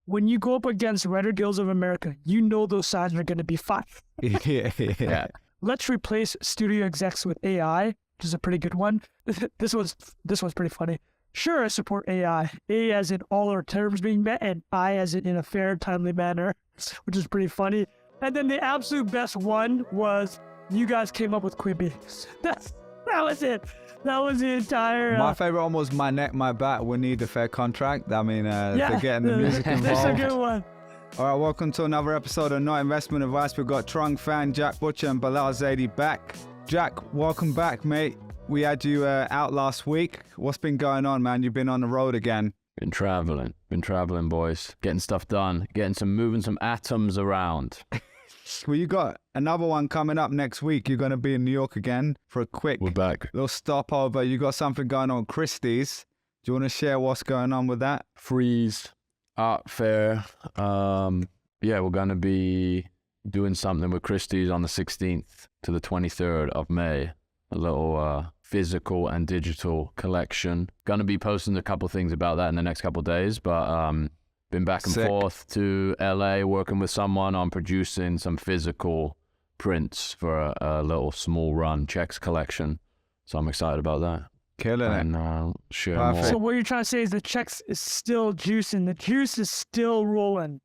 when you go up against Writer Guilds of America, you know those signs are going to be fine. Yeah. Let's replace studio execs with AI, which is a pretty good one. This one's pretty funny. Sure, I support AI. A as in all our terms being met, and I as in a fair, timely manner, which is pretty funny. And then the absolute best one was you guys came up with Quibi. That was it. That was the entire... My favorite one was my neck, my back, we need a fair contract. I mean, they're getting the music involved. That's a good one. All right, welcome to another episode of Not Investment Advice. We've got Trung Phan, Jack Butcher, and Bilal Zaidi back. Jack, welcome back, mate. We had you out last week. What's been going on, man? You've been on the road again. Been traveling, boys. Getting stuff done, moving some atoms around. Well, you got another one coming up next week. You're going to be in New York again for a quick We're back. little stopover. You got something going on Christie's. Do you want to share what's going on with that? Freeze, art fair. We're going to be doing something with Christie's on the 16th to the 23rd of May. A little physical and digital collection. Going to be posting a couple things about that in the next couple days, but been back and forth to LA working with someone on producing some physical prints for a little small run checks collection. So I'm excited about that. Killing it. And share Perfect. more. So what you're trying to say is the checks is still juicing. The juice is still rolling.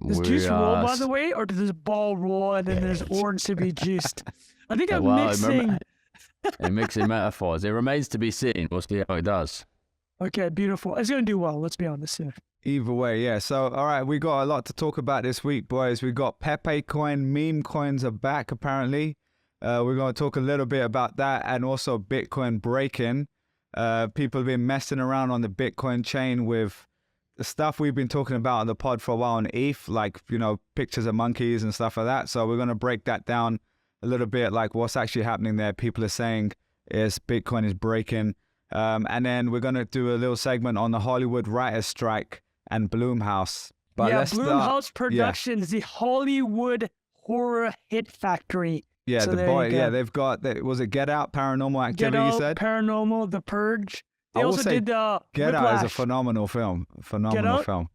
Does juice roll, by the way, or does this ball roll and then there's orange to be juiced? I think I'm mixing... Mixing metaphors. It remains to be seen. We'll see how it does. Okay, beautiful. It's going to do well. Let's be honest here. Either way, yeah. So, all right, we got a lot to talk about this week, boys. We got Pepe Coin. Meme coins are back, apparently. We're going to talk a little bit about that and also Bitcoin breaking. People have been messing around on the Bitcoin chain with the stuff we've been talking about on the pod for a while on ETH, like, pictures of monkeys and stuff like that. So we're going to break that down a little bit, like what's actually happening there. People are saying is Bitcoin is breaking. And then we're going to do a little segment on the Hollywood writers' strike and Blumhouse. But Blumhouse Productions, the Hollywood horror hit factory. Yeah, so they've got, was it Get Out, Paranormal Activity, Get Out, you said? Paranormal, The Purge. They I will also say did Get Out is a Whiplash. phenomenal film. Phenomenal film.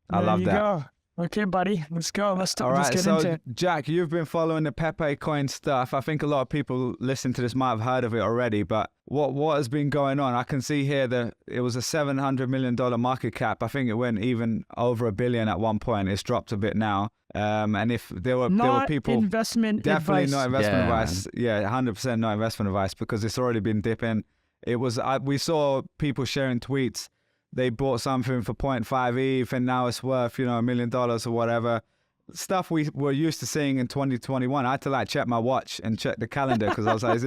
I There love you that. go. Okay, buddy, let's go. Let's All right, get so into it. Jack, you've been following the Pepe Coin stuff. I think a lot of people listening to this might have heard of it already, but what has been going on? I can see here that it was a $700 million market cap. I think it went even over $1 billion at one point. It's dropped a bit now. And if there were people, investment definitely advice. not investment advice. Yeah, 100% not investment advice because it's already been dipping. It was we saw people sharing tweets. They bought something for 0.5 ETH and now it's worth, $1 million or whatever. Stuff we were used to seeing in 2021. I had to check my watch and check the calendar because I was like,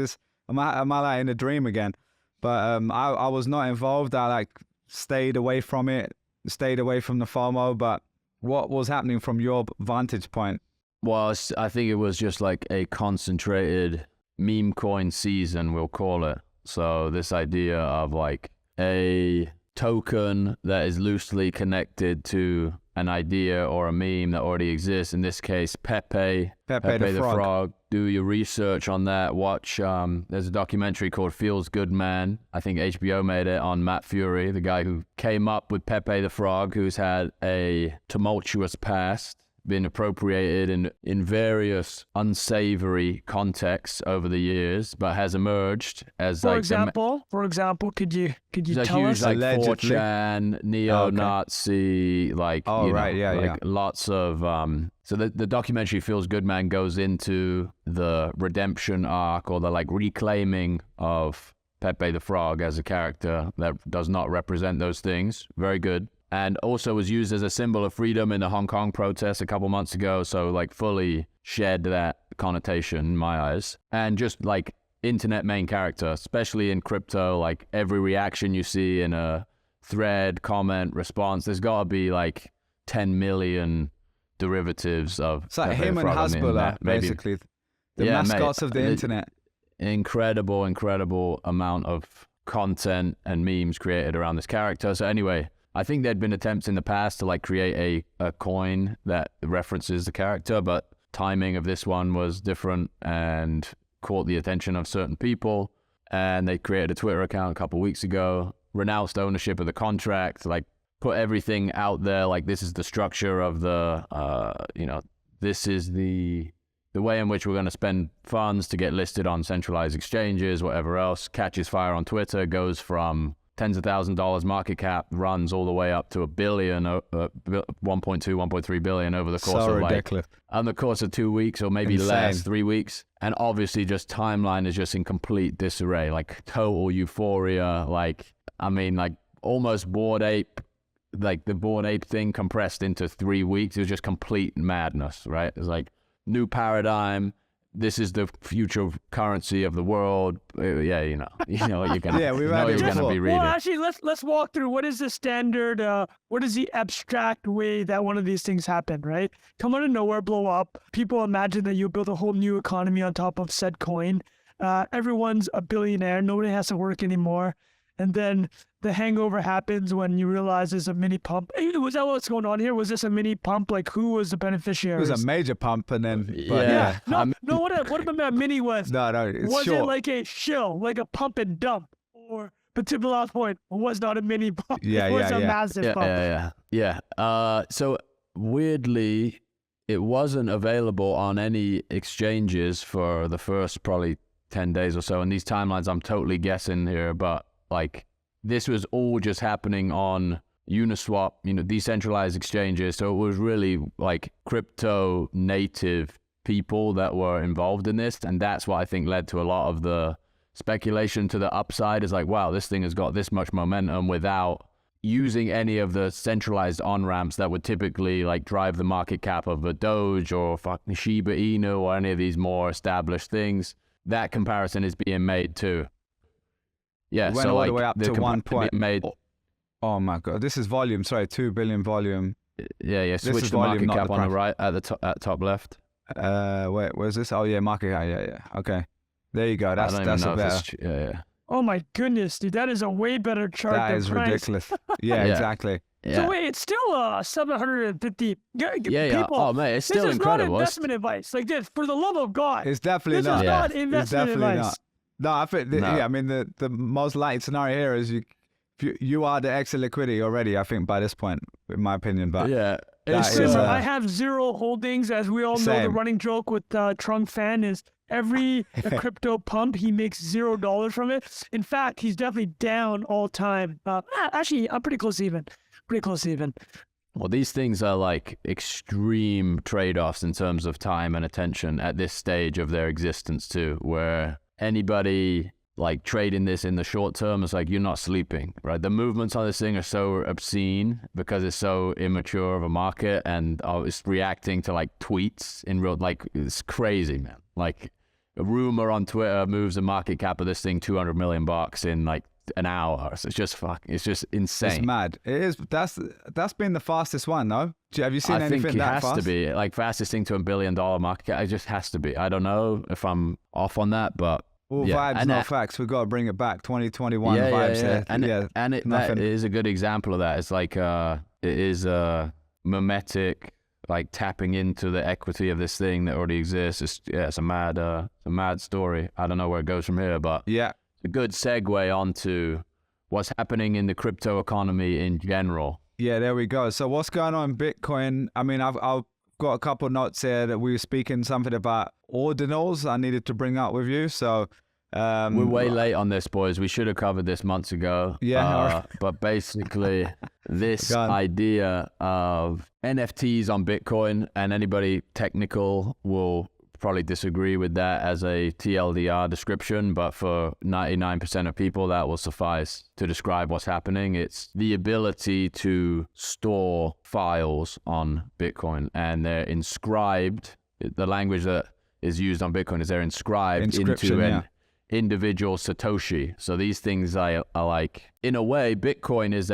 am I in a dream again? But I was not involved. I stayed away from it, stayed away from the FOMO. But what was happening from your vantage point? Well, I think it was just like a concentrated meme coin season, we'll call it. So this idea of like a token that is loosely connected to an idea or a meme that already exists. In this case, Pepe the Frog. Do your research on that. Watch, there's a documentary called Feels Good Man. I think HBO made it on Matt Fury, the guy who came up with Pepe the Frog, who's had a tumultuous past, been appropriated in various unsavory contexts over the years, but has emerged as for example, could you tell us? Like Allegedly. 4chan, neo-Nazi, lots of so the documentary Feels Good Man goes into the redemption arc or the reclaiming of Pepe the Frog as a character that does not represent those things. Very good. And also was used as a symbol of freedom in the Hong Kong protests a couple months ago. So fully shed that connotation in my eyes. And just internet main character, especially in crypto, every reaction you see in a thread, comment, response, there's got to be 10 million derivatives of... It's like him and Hasbulla, basically. The mascots of the internet. Incredible amount of content and memes created around this character. So anyway... I think there'd been attempts in the past to create a coin that references the character, but timing of this one was different and caught the attention of certain people. And they created a Twitter account a couple weeks ago, renounced ownership of the contract, put everything out there. Like, this is the structure of the, this is the way in which we're going to spend funds to get listed on centralized exchanges, whatever else. Catches fire on Twitter, goes from tens of $1,000s market cap, runs all the way up to $1 billion, 1.2, 1.3 billion over the course of ridiculous. on the course of 2 weeks, or maybe Insane. less, 3 weeks. And obviously just timeline is just in complete disarray, like total euphoria. Like, I mean, like almost Bored Ape, like the Bored Ape thing compressed into 3 weeks. It was just complete madness, right? It's like new paradigm. This is the future currency of the world. Yeah, you know what you're gonna. Yeah, we've had it you're gonna before. be reading. Well, actually, let's walk through what is the standard, what is the abstract way that one of these things happen, right? Come out of nowhere, blow up. People imagine that you build a whole new economy on top of said coin. Everyone's a billionaire. Nobody has to work anymore. And then the hangover happens when you realize there's a mini pump. Hey, was that what's going on here? Was this a mini pump? Like, who was the beneficiary? It was a major pump, and then but Yeah. No, what about that mini was? no, it's Was short. it like a shill, like a pump and dump? But to Bilal's point, it was not a mini pump. Yeah, it was yeah, a yeah. massive pump. Yeah. So weirdly, it wasn't available on any exchanges for the first probably 10 days or so. And these timelines, I'm totally guessing here, but like this was all just happening on Uniswap, decentralized exchanges. So it was really like crypto native people that were involved in this. And that's what I think led to a lot of the speculation to the upside, is like, wow, this thing has got this much momentum without using any of the centralized on-ramps that would typically like drive the market cap of a Doge or fucking Shiba Inu or any of these more established things. That comparison is being made too. Yeah, It went so all like the way up to comparison 1 point. being made. Oh my god, this is volume. Sorry, 2 billion volume. Yeah. is Switch the volume, market not cap the on the price. right at top left. Wait, where's this? Oh yeah, market. Yeah. Okay, there you go. That's I don't even a know if better. yeah. Oh my goodness, dude, that is a way better chart That than is price. ridiculous. Yeah, Yeah. exactly. Yeah. So wait, it's still 750. Yeah. People, Oh man, it's still this is incredible. not It's- investment advice. Like this, for the love of God, It's definitely this not. is Yeah. not It's investment definitely advice. not. No, I think. No. Yeah, I mean the most likely scenario here is you are the exit liquidity already. I think by this point, in my opinion. But Yeah. That It's, is, Remember, uh, I have zero holdings. As we all know, the Same. running joke with Trung Phan is every crypto pump, he makes $0 from it. In fact, he's definitely down all time. Actually, I'm pretty close even. Well, these things are like extreme trade-offs in terms of time and attention at this stage of their existence too, where anybody like trading this in the short term is like, you're not sleeping, right? The movements on this thing are so obscene because it's so immature of a market, and it's reacting to like tweets in real, like it's crazy, man. Like a rumor on Twitter moves the market cap of this thing $200 million in like an hour. So it's just insane. it's mad. It is. That's been the fastest one, no? Have you seen I think anything it that has fast? to be like fastest thing to $1 billion market cap. It just has to be. I don't know if I'm off on that, but All yeah. vibes, And no that- facts. We've got to bring it back. 2021 yeah, vibes yeah. here. And yeah, that nothing. is a good example of that. It's like it is mimetic, like tapping into the equity of this thing that already exists. It's a mad story. I don't know where it goes from here, but Yeah. a good segue onto what's happening in the crypto economy in general. Yeah, there we go. So what's going on in Bitcoin? I mean, I've got a couple notes here that we were speaking something about ordinals I needed to bring up with you. So We're way late on this, boys. We should have covered this months ago. Yeah, alright. But basically, this Go on. idea of NFTs on Bitcoin, and anybody technical will probably disagree with that as a TLDR description, but for 99% of people, that will suffice to describe what's happening. It's the ability to store files on Bitcoin, and they're inscribed. The language that is used on Bitcoin is they're inscribed Inscription, into an yeah. individual Satoshi. So these things are like, in a way, Bitcoin is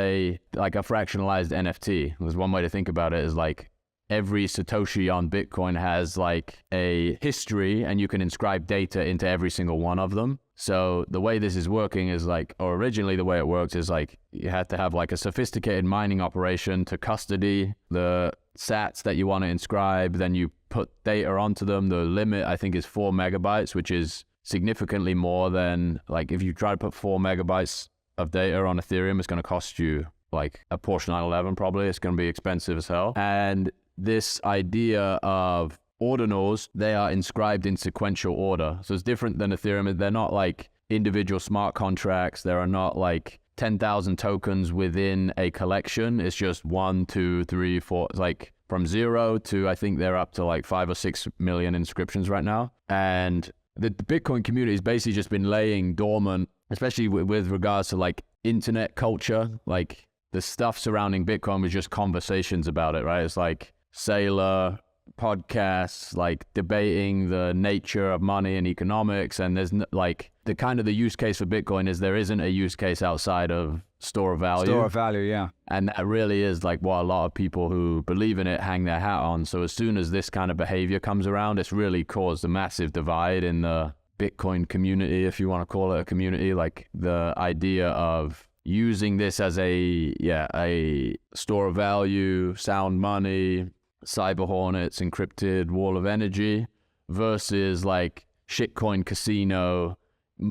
like a fractionalized NFT. There's one way to think about it, is like every Satoshi on Bitcoin has like a history, and you can inscribe data into every single one of them. So the way this is working is like, or originally the way it works is like, you have to have like a sophisticated mining operation to custody the sats that you want to inscribe. Then you put data onto them. The limit, I think, is 4 megabytes, which is significantly more than, like, if you try to put 4 megabytes of data on Ethereum, it's going to cost you like a Porsche 911 probably. It's going to be expensive as hell. And this idea of ordinals, they are inscribed in sequential order. So it's different than Ethereum. They're not like individual smart contracts. There are not like 10,000 tokens within a collection. It's just 1, 2, 3, 4, like from 0 to, I think they're up to like 5 or 6 million inscriptions right now. And the Bitcoin community has basically just been laying dormant, especially with regards to like internet culture. Like the stuff surrounding Bitcoin was just conversations about it, right? It's like Sailor, podcasts, like debating the nature of money and economics. And there's like the kind of the use case for Bitcoin is there isn't a use case outside of store of value. Store of value, yeah. And that really is like what a lot of people who believe in it hang their hat on. So as soon as this kind of behavior comes around, it's really caused a massive divide in the Bitcoin community, if you want to call it a community. Like the idea of using this as a store of value, sound money, cyber hornets, encrypted wall of energy, versus like shitcoin casino,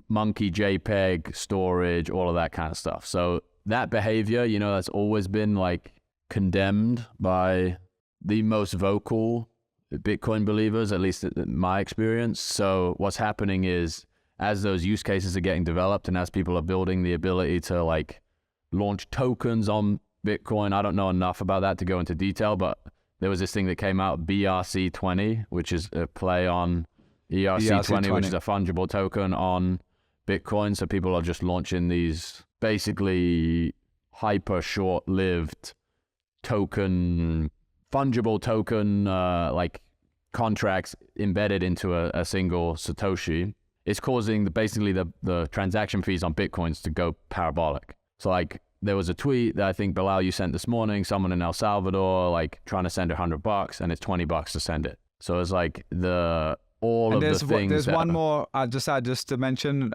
monkey JPEG storage, all of that kind of stuff. So that behavior, you know, that's always been like condemned by the most vocal Bitcoin believers, at least in my experience. So what's happening is as those use cases are getting developed and as people are building the ability to like launch tokens on Bitcoin, I don't know enough about that to go into detail, but there was this thing that came out, BRC20, which is a play on ERC20, which is a fungible token on Bitcoin. So people are just launching these basically hyper short-lived token, fungible token, like contracts embedded into a single Satoshi. It's causing basically the transaction fees on Bitcoins to go parabolic. So like there was a tweet that I think Bilal you sent this morning, someone in El Salvador like trying to send $100 and it's $20 to send it. So it's like all of the things. There's one more I just to mention.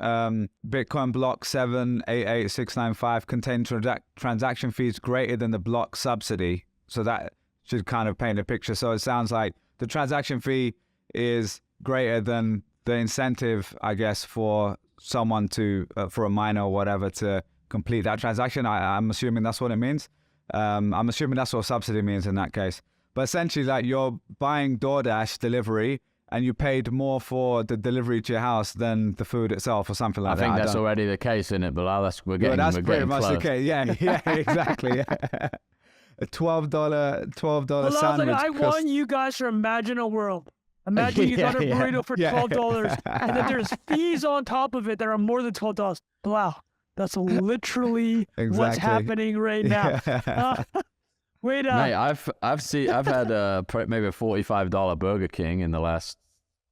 Bitcoin block 788695 contains transaction fees greater than the block subsidy. So that should kind of paint a picture. So it sounds like the transaction fee is greater than the incentive, I guess, for someone to, for a miner or whatever, to complete that transaction. I'm assuming that's what it means. I'm assuming that's what subsidy means in that case. But essentially, like you're buying DoorDash delivery and you paid more for the delivery to your house than the food itself or something like that. I think that's already the case in it, Bilal. We're getting pretty much close. the case. Yeah, exactly. Yeah. A $12 sandwich. I want you guys to imagine a world. Imagine you got a burrito for $12 and then there's fees on top of it that are more than $12. Wow. That's literally what's happening right now. Wait up. Mate, I've had maybe a $45 Burger King in the last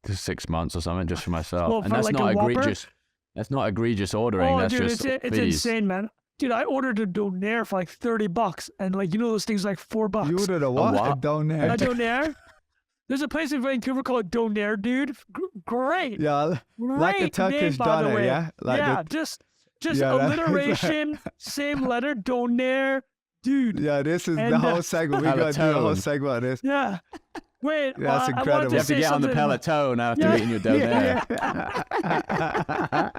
6 months or something just for myself. Well, and that's like not egregious. That's not egregious ordering. Oh, that's dude, just it's insane, man. Dude, I ordered a donaire for like $30, and like those things like $4. You ordered a what? A donaire. A donaire. There's a place in Vancouver called Donaire, dude. Great. Yeah, like the Turkish doner, yeah. Like just alliteration, same letter, donaire, dude. Yeah, this is the whole segment. We got to do the whole segment on this. Yeah. Wait, that's incredible. You have to get on the Peloton after eating your donaire.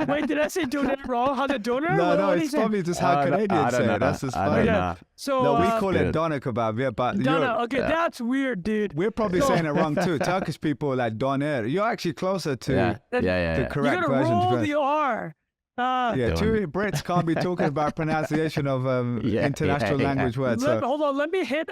Wait, did I say donaire wrong? How the donaire? No, it's probably just how Canadians say it. That's just funny. So we call it doner kebab, yeah, but that's weird, dude. We're probably saying it wrong too. Turkish people are like doner. You're actually closer to the correct you version. You gotta roll the R. Two Brits can't be talking about pronunciation of international language words. Hold on, let me hit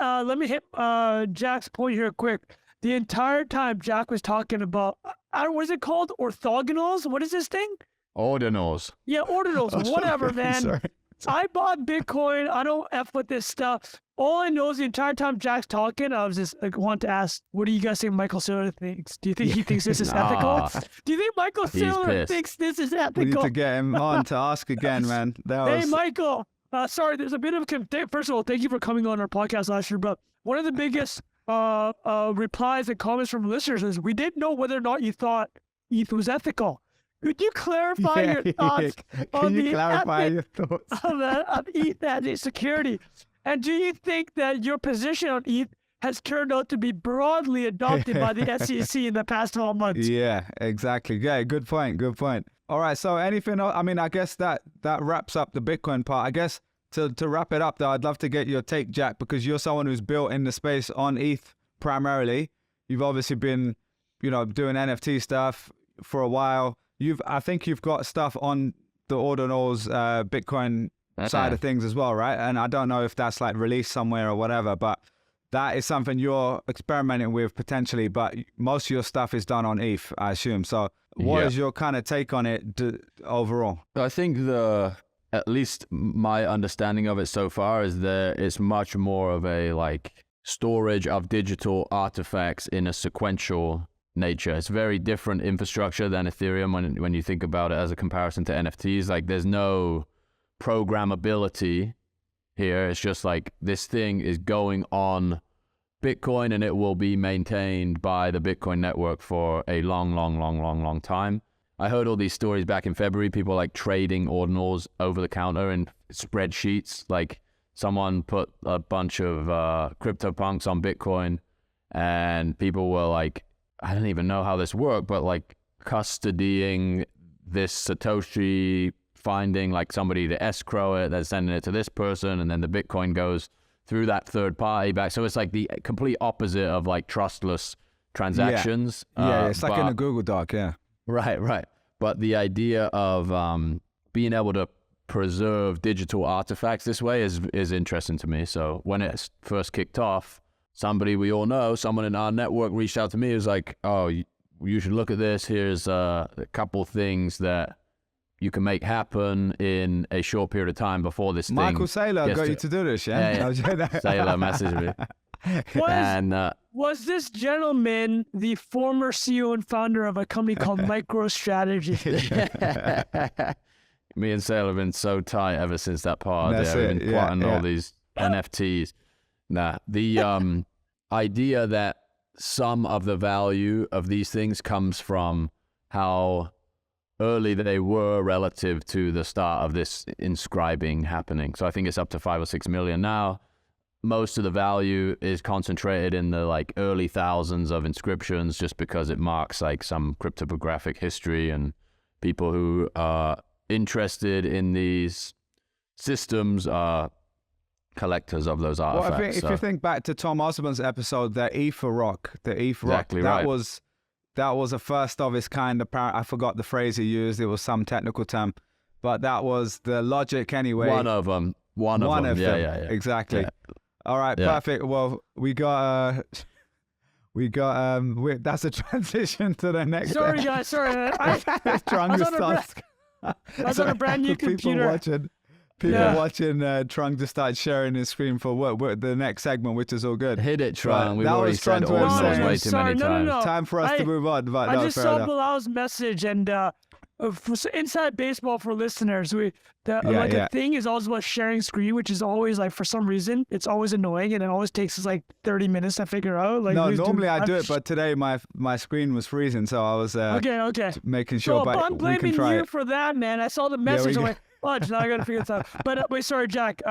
Jack's point here quick. The entire time Jack was talking about, what is it called? Orthogonals? What is this thing? Ordinals. Yeah, ordinals. Whatever, man. Sorry. I bought Bitcoin. I don't F with this stuff. All I know is the entire time Jack's talking, I was just like, want to ask, what do you guys think Michael Saylor thinks? Do you think he thinks this is ethical? Do you think Michael Saylor thinks this is ethical? We need to get him on to ask again, man. Hey, Michael. Sorry, there's a bit of first of all, thank you for coming on our podcast last year, but one of the biggest replies and comments from listeners is we didn't know whether or not you thought ETH was ethical. Could you clarify your thoughts on the ethics of ETH as a security? And do you think that your position on ETH has turned out to be broadly adopted by the SEC in the past 12 months? Yeah, exactly. Yeah, good point. All right, so anything else? I mean, I guess that wraps up the Bitcoin part. I guess to wrap it up, though, I'd love to get your take, Jack, because you're someone who's built in the space on ETH primarily. You've obviously been, doing NFT stuff for a while. I think you've got stuff on the Ordinals Bitcoin side of things as well, right? And I don't know if that's like released somewhere or whatever, but that is something you're experimenting with potentially, but most of your stuff is done on ETH, I assume. So what is your kind of take on it overall? I think at least my understanding of it so far is that it's much more of a like storage of digital artifacts in a sequential nature. It's very different infrastructure than Ethereum when you think about it as a comparison to NFTs. Like there's no programmability here. It's just like this thing is going on Bitcoin and it will be maintained by the Bitcoin network for a long time. I heard all these stories back in February, people like trading ordinals over the counter in spreadsheets. Like someone put a bunch of CryptoPunks on Bitcoin and people were like, I don't even know how this worked, but like custodying this Satoshi, finding like somebody to escrow it, then sending it to this person, and then the Bitcoin goes through that third party back. So it's like the complete opposite of like trustless transactions. It's like in a Google Doc, yeah. Right. But the idea of being able to preserve digital artifacts this way is interesting to me. So when it first kicked off, somebody we all know, someone in our network reached out to me. It was like, oh, you should look at this. Here's a couple things that you can make happen in a short period of time before this Michael thing. Saylor got you to do this, yeah? Saylor messaged me. Was this gentleman the former CEO and founder of a company called MicroStrategy? Me and Saylor have been so tight ever since that part. We've been plotting all these NFTs. The idea that some of the value of these things comes from how early they were relative to the start of this inscribing happening. So I think it's up to 5 or 6 million now. Most of the value is concentrated in the like early thousands of inscriptions just because it marks like some cryptographic history, and people who are interested in these systems are collectors of those artifacts. Well, I think if you think back to Tom Osborne's episode, the Ether Rock, exactly that right. that was a first of its kind. Apparent, I forgot the phrase he used. It was some technical term, but that was the logic anyway. One of them. Yeah. Exactly. Yeah. All right, perfect. Well, we got that's a transition to the next. Sorry, guys. Sorry. I was on a brand new computer. People watching Trung to start sharing his screen for what the next segment, which is all good. Hit it, Trung. We've that already was said Trung's way of saying way too many times. No. Time for us to move on. But I just saw enough. Bilal's message, and for inside baseball for listeners, the thing is always about sharing screen, which is always like, for some reason, it's always annoying, and it always takes us like 30 minutes to figure out. Like, no, normally I do it, but today my screen was freezing, so I was okay. making sure. So, but I'm blaming you for that, man. I saw the message. I'm like, fudge, now I got to figure this out. But wait, sorry, Jack.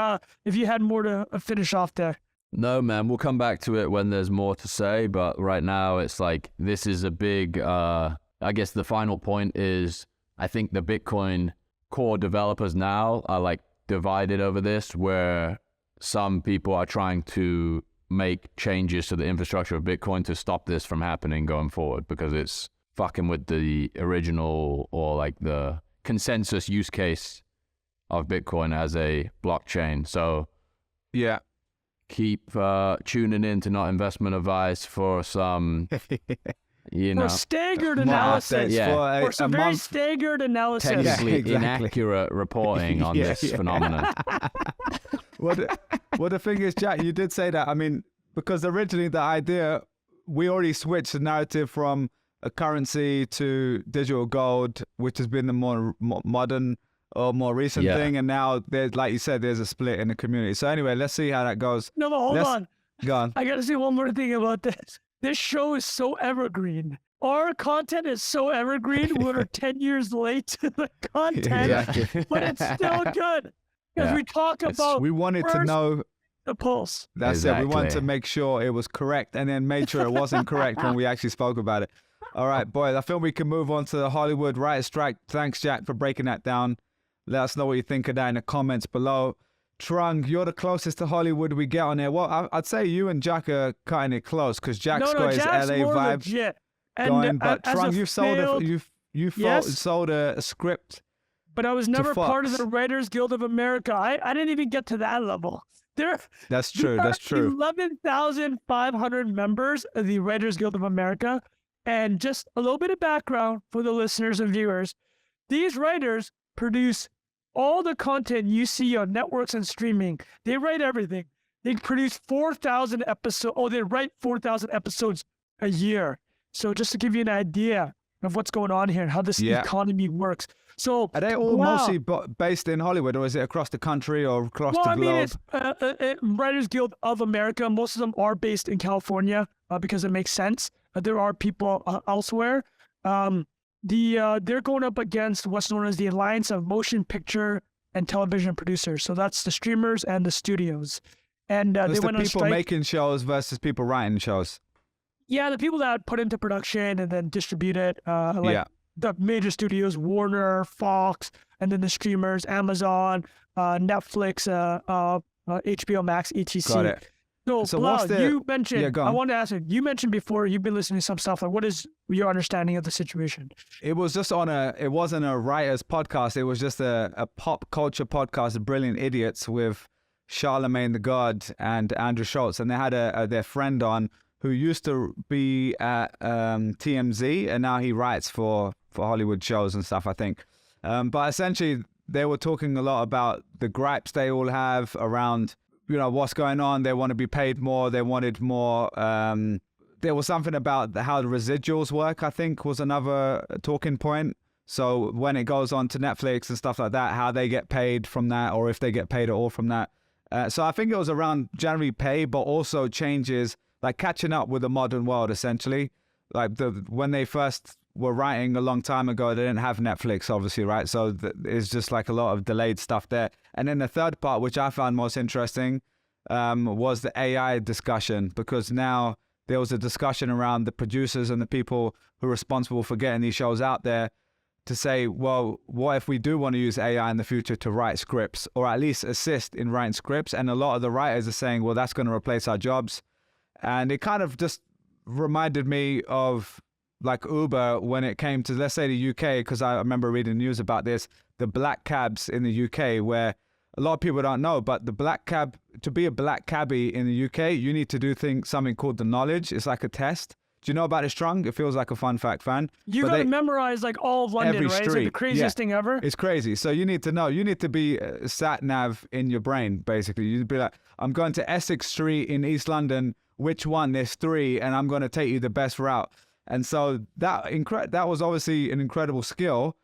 If you had more to finish off there. No, man, we'll come back to it when there's more to say. But right now, it's like this is a big. I guess the final point is, I think the Bitcoin core developers now are like divided over this, where some people are trying to make changes to the infrastructure of Bitcoin to stop this from happening going forward, because it's fucking with the original or like the consensus use case of Bitcoin as a blockchain. So yeah, keep tuning in to Not Investment Advice for some for staggered analysis. For some very staggered analysis. Technically inaccurate reporting on this phenomenon. Well, the thing is, Jack, you did say that. I mean, because originally the idea, we already switched the narrative from a currency to digital gold, which has been the more modern or more recent thing. And now, there's, like you said, there's a split in the community. So anyway, let's see how that goes. No, hold on. Go on. I got to say one more thing about this. This show is so evergreen. Our content is so evergreen. We're 10 years late to the content, but it's still good. Because we talk about we wanted to know the pulse. That's it. We wanted to make sure it was correct and then made sure it wasn't correct when we actually spoke about it. All right, boys, I feel we can move on to the Hollywood writer strike. Thanks, Jack, for breaking that down. Let us know what you think of that in the comments below. Trung, you're the closest to Hollywood we get on here. Well, I'd say you and Jack are cutting it close because Jack's got his Jack's LA more vibe legit. And, going. But as Trung, a you've sold a script. But I was never part of Fox. the Writers Guild of America. I didn't even get to that level. That's true. There That's true. 11,500 members of the Writers Guild of America. And just a little bit of background for the listeners and viewers. These writers produce all the content you see on networks and streaming. They write everything. They produce 4,000 episodes. Oh, they write 4,000 episodes a year. So just to give you an idea of what's going on here and how this economy works. So are they all mostly based in Hollywood, or is it across the country or across the globe? It's Writers Guild of America. Most of them are based in California because it makes sense. There are people elsewhere. They're going up against what's known as the Alliance of Motion Picture and Television Producers. So that's the streamers and the studios. And they went on strike. People making shows versus people writing shows. Yeah, the people that put into production and then distribute it, the major studios, Warner, Fox, and then the streamers, Amazon, Netflix, HBO Max, etc. Got it. So Bilal, you mentioned, I wanted to ask you mentioned before you've been listening to some stuff. Like, what is your understanding of the situation? It was just it wasn't a writer's podcast. It was just a pop culture podcast, Brilliant Idiots, with Charlemagne the God and Andrew Schultz. And they had their friend on who used to be at TMZ, and now he writes for Hollywood shows and stuff, I think. But essentially, they were talking a lot about the gripes they all have around, what's going on. They want to be paid more. They wanted more. There was something about how the residuals work, I think, was another talking point. So when it goes on to Netflix and stuff like that, how they get paid from that, or if they get paid at all from that. So I think it was around generally pay, but also changes, like catching up with the modern world, essentially. Like when they first were writing a long time ago, they didn't have Netflix, obviously, right? So it's just like a lot of delayed stuff there. And then the third part, which I found most interesting, was the AI discussion, because now there was a discussion around the producers and the people who are responsible for getting these shows out there to say, well, what if we do want to use AI in the future to write scripts, or at least assist in writing scripts? And a lot of the writers are saying, well, that's going to replace our jobs. And it kind of just reminded me of like Uber when it came to, let's say, the UK, because I remember reading news about this, the black cabs in the UK, where a lot of people don't know, but the black cab, to be a black cabbie in the UK, you need to do something called the knowledge. It's like a test. Do you know about it, Trung? It feels like a fun fact, fan. You got to memorize like all of London, right? It's like the craziest thing ever. It's crazy. So you need to know. You need to be sat nav in your brain, basically. You'd be like, I'm going to Essex Street in East London. Which one? There's 3, and I'm going to take you the best route. And so that was obviously an incredible skill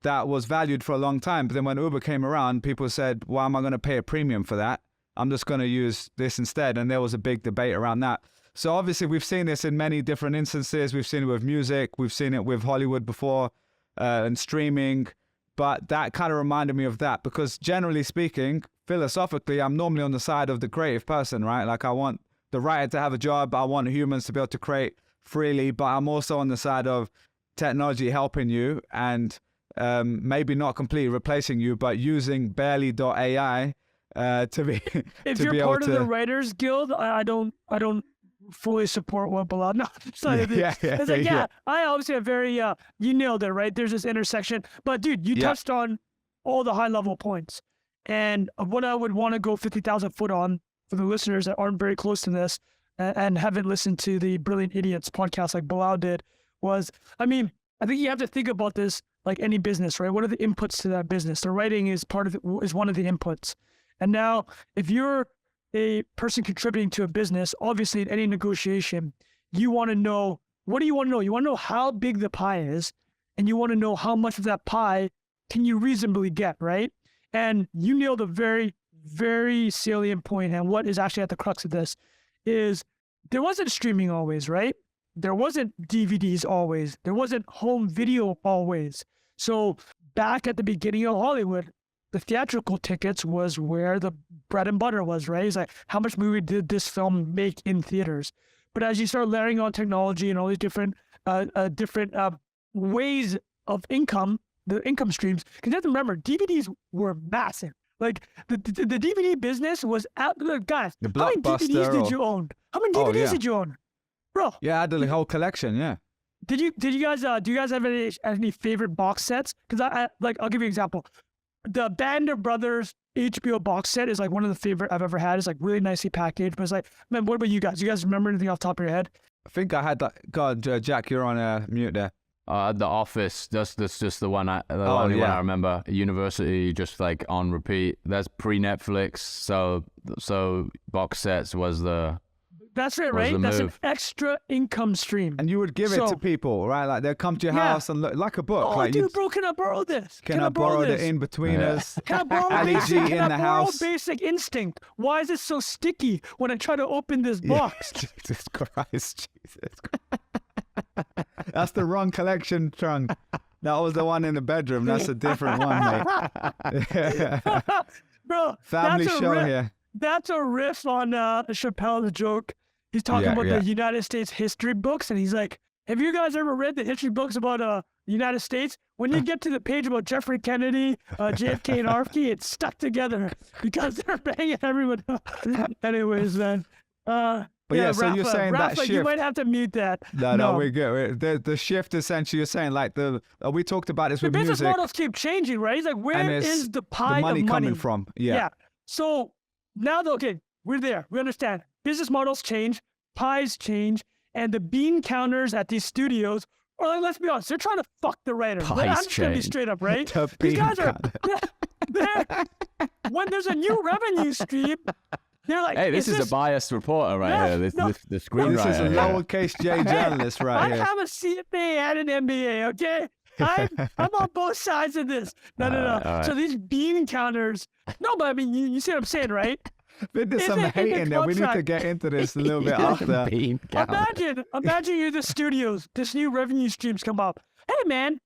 that was valued for a long time. But then when Uber came around, people said, why am I going to pay a premium for that? I'm just going to use this instead. And there was a big debate around that. So obviously we've seen this in many different instances. We've seen it with music. We've seen it with Hollywood before and streaming. But that kind of reminded me of that, because generally speaking, philosophically, I'm normally on the side of the creative person, right? Like I want the writer to have a job. I want humans to be able to create freely, but I'm also on the side of technology helping you and maybe not completely replacing you, but using barely.ai to be if to you're be part able of to... the Writers Guild, I don't fully support what Bilal. No, it's like I obviously have very you nailed it, right? There's this intersection, but dude, you touched on all the high level points, and what I would want to go 50,000 foot on for the listeners that aren't very close to this and haven't listened to the Brilliant Idiots podcast like Bilal did was, I think you have to think about this like any business, right? What are the inputs to that business? The writing is is one of the inputs. And now if you're a person contributing to a business, obviously in any negotiation, you want to know, what do you want to know? You want to know how big the pie is, and you want to know how much of that pie can you reasonably get, right? And you nailed a very, very salient point, and what is actually at the crux of this is there wasn't streaming always, right? There wasn't DVDs always. There wasn't home video always. So back at the beginning of Hollywood, the theatrical tickets was where the bread and butter was, right? It's like, how much movie did this film make in theaters? But as you start layering on technology and all these different ways of income, the income streams, because you have to remember, DVDs were massive. Like the DVD business was out. Guys, The how many DVDs Blockbuster did or- you own? How many Oh, DVDs yeah. did you own, bro? Yeah, I had the whole collection. Yeah. Did you guys do you guys have any favorite box sets? Because I like I'll give you an example. The Band of Brothers HBO box set is like one of the favorite I've ever had. It's like really nicely packaged. But it's like, man, what about you guys? You guys remember anything off the top of your head? I think I had that. God, Jack, you're on mute there. The Office. That's just the one. The only one yeah. I remember. University, just like on repeat. That's pre-Netflix. So box sets was the. That's it, Was right? the That's an move. extra income stream. And you would give it So- to people, right? Like they'll come to your Yeah. house and look like a book. Oh, like, dude, bro, can I borrow this? can I borrow this? the in between Yeah. us? Can I borrow Ali basic? G Can in I the borrow house. Basic Instinct? Why is it so sticky when I try to open this Yeah. box? Jesus Christ, Jesus Christ. That's the wrong collection trunk. That was the one in the bedroom. That's a different one, mate. Bro, Family that's a show riff. here. That's a riff on Chappelle's joke. He's talking Yeah, about yeah. the United States history books, and he's like, have you guys ever read the history books about the United States? When you get to the page about Jeffrey Kennedy, JFK, and RFK, it's stuck together because they're banging everyone up. Anyways, man. But yeah, so you're saying that Rafa, you shift. might have to mute that. No, we're good. The shift essentially, you're saying like we talked about this The with business music. models keep changing, right? It's like, where And it's is the pie The money of money coming from. Yeah. So now, okay, we're there. We understand. Business models change, pies change, and the bean counters at these studios, or like, let's be honest, they're trying to fuck the writers. Pies I'm just gonna be change. straight up, right? The These bean guys are counter. when there's a new revenue stream, they're like, Hey, this is a biased reporter right Yeah, here. This no, the This screenwriter. is a here. lowercase J journalist I right here. have a CFA and an MBA, okay? I'm on both sides of this. No. All right. So these bean counters, no, but I mean, you see what I'm saying, right? There's Is some it in hate the in there. We need to contract? get into this a little bit after. Bean counter. Imagine you're the studios. This new revenue streams come up. Hey, man,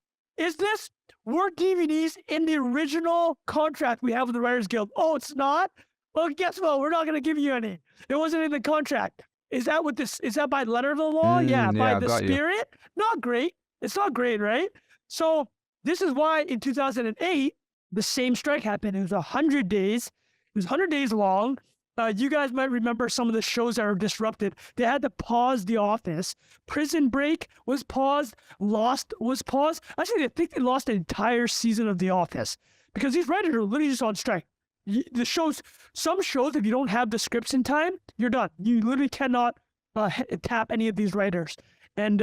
were DVDs in the original contract we have with the Writers Guild? Oh, it's not? Well, guess what? We're not going to give you any. It wasn't in the contract. Is that by letter of the law? Yeah, By I the got you. spirit? Not great. It's not great, right? So this is why in 2008, the same strike happened. It was 100 days. It was 100 days long. You guys might remember some of the shows that were disrupted. They had to pause The Office. Prison Break was paused. Lost was paused. Actually, I think they lost an entire season of The Office because these writers are literally just on strike. Some shows, if you don't have the scripts in time, you're done. You literally cannot tap any of these writers. And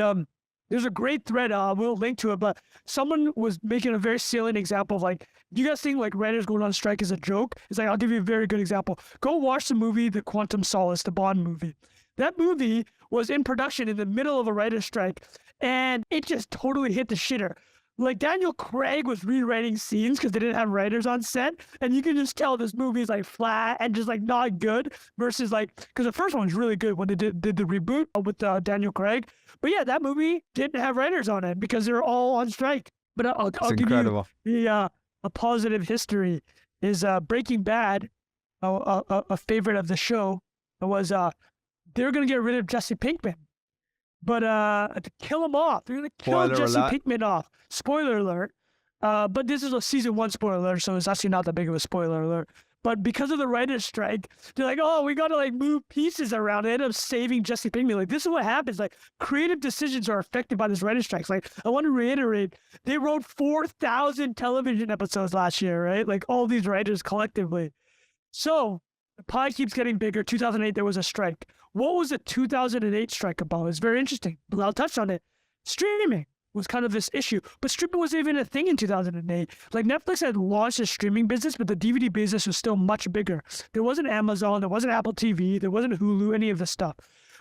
there's a great thread. We'll link to it, but someone was making a very salient example of like, do you guys think like writers going on strike is a joke? It's like, I'll give you a very good example. Go watch the movie, The Quantum Solace, the Bond movie. That movie was in production in the middle of a writer's strike, and it just totally hit the shitter. Like Daniel Craig was rewriting scenes because they didn't have writers on set, and you can just tell this movie is like flat and just like not good. Versus like, because the first one was really good when they did the reboot with Daniel Craig. But yeah, that movie didn't have writers on it because they're all on strike. But I'll It's give incredible. you a positive history is Breaking Bad. A favorite of the show was they were gonna get rid of Jesse Pinkman. But to kill him off, they're gonna kill Spoiler Jesse alert. Pinkman off. Spoiler alert. But this is a season 1 spoiler alert, so it's actually not that big of a spoiler alert. But because of the writer's strike, they're like, oh, we gotta like move pieces around. They end up saving Jesse Pinkman. Like, this is what happens. Like, creative decisions are affected by this writer's strikes. Like, I want to reiterate, they wrote 4,000 television episodes last year, right? Like all these writers collectively. So the pie keeps getting bigger. 2008, there was a strike. What was the 2008 strike about? It's very interesting. Bilal touched on it. Streaming was kind of this issue, but streaming wasn't even a thing in 2008. Like Netflix had launched a streaming business, but the DVD business was still much bigger. There wasn't Amazon, there wasn't Apple TV, there wasn't Hulu, any of this stuff.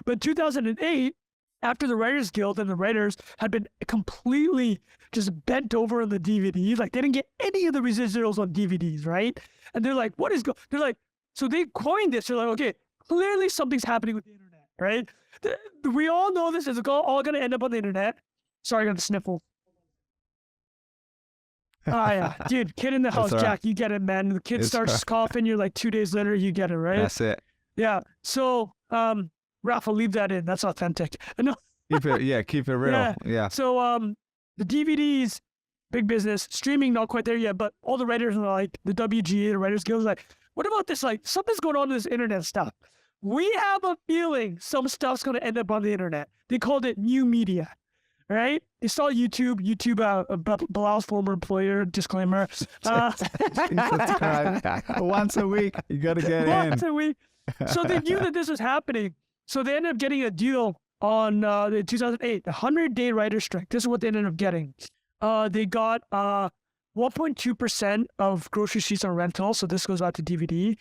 But in 2008, after the Writers Guild and the writers had been completely just bent over on the DVD, like they didn't get any of the residuals on DVDs, right? And they're like, they're like, so they coined this. They're like, okay, clearly something's happening with the internet, right? We all know this is all going to end up on the internet. Sorry, I got the sniffle. Oh, yeah. Dude, kid in the house, That's all right. Jack, you get it, man. The kid It's starts all right. coughing, you're like 2 days later, you get it, right? That's it. Yeah. So, Rafa, leave that in. That's authentic. No, Keep it real. Yeah. Yeah. so the DVDs, big business. Streaming, not quite there yet, but all the writers are like, the WGA, the Writers Guild, is like, what about this? Like, something's going on with this internet stuff. We have a feeling some stuff's going to end up on the internet. They called it new media, right? They saw YouTube, Bilal's former employer, disclaimer. Once a week, you got to get Once in. a week. So they knew that this was happening. So they ended up getting a deal on in 2008, the 100-day writer's strike. This is what they ended up getting. They got 1.2% of gross receipts on rental. So this goes out to DVD.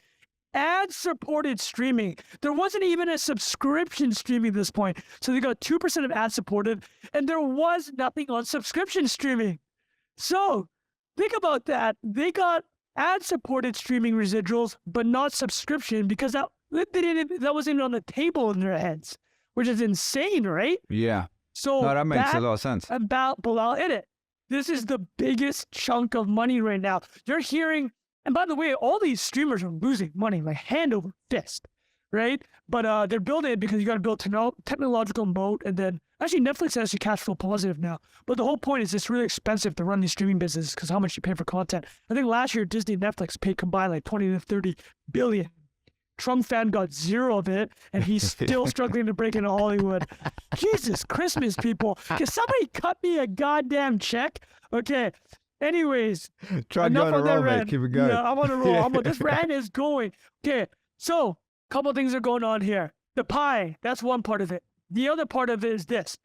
Ad-supported streaming. There wasn't even a subscription streaming at this point. So they got 2% of ad-supported, and there was nothing on subscription streaming. So think about that. They got ad-supported streaming residuals, but not subscription, because that wasn't even on the table in their heads, which is insane, right? Yeah. So No, that makes a lot of sense. About Bilal in it. This is the biggest chunk of money right now. You're hearing, and by the way, all these streamers are losing money like hand over fist, right? But they're building it because you got to build technological moat, and then actually Netflix is actually cash flow positive now. But the whole point is it's really expensive to run these streaming businesses because how much you pay for content. I think last year Disney and Netflix paid combined like 20 to 30 billion. Trump fan got zero of it, and he's still struggling to break into Hollywood. Jesus Christmas, people. Can somebody cut me a goddamn check? Okay. Anyways, Try enough going of to that roll, mate. rant. Keep it going. Yeah, I'm on a roll. This rant is going. Okay, so a couple things are going on here. The pie, that's one part of it. The other part of it is this.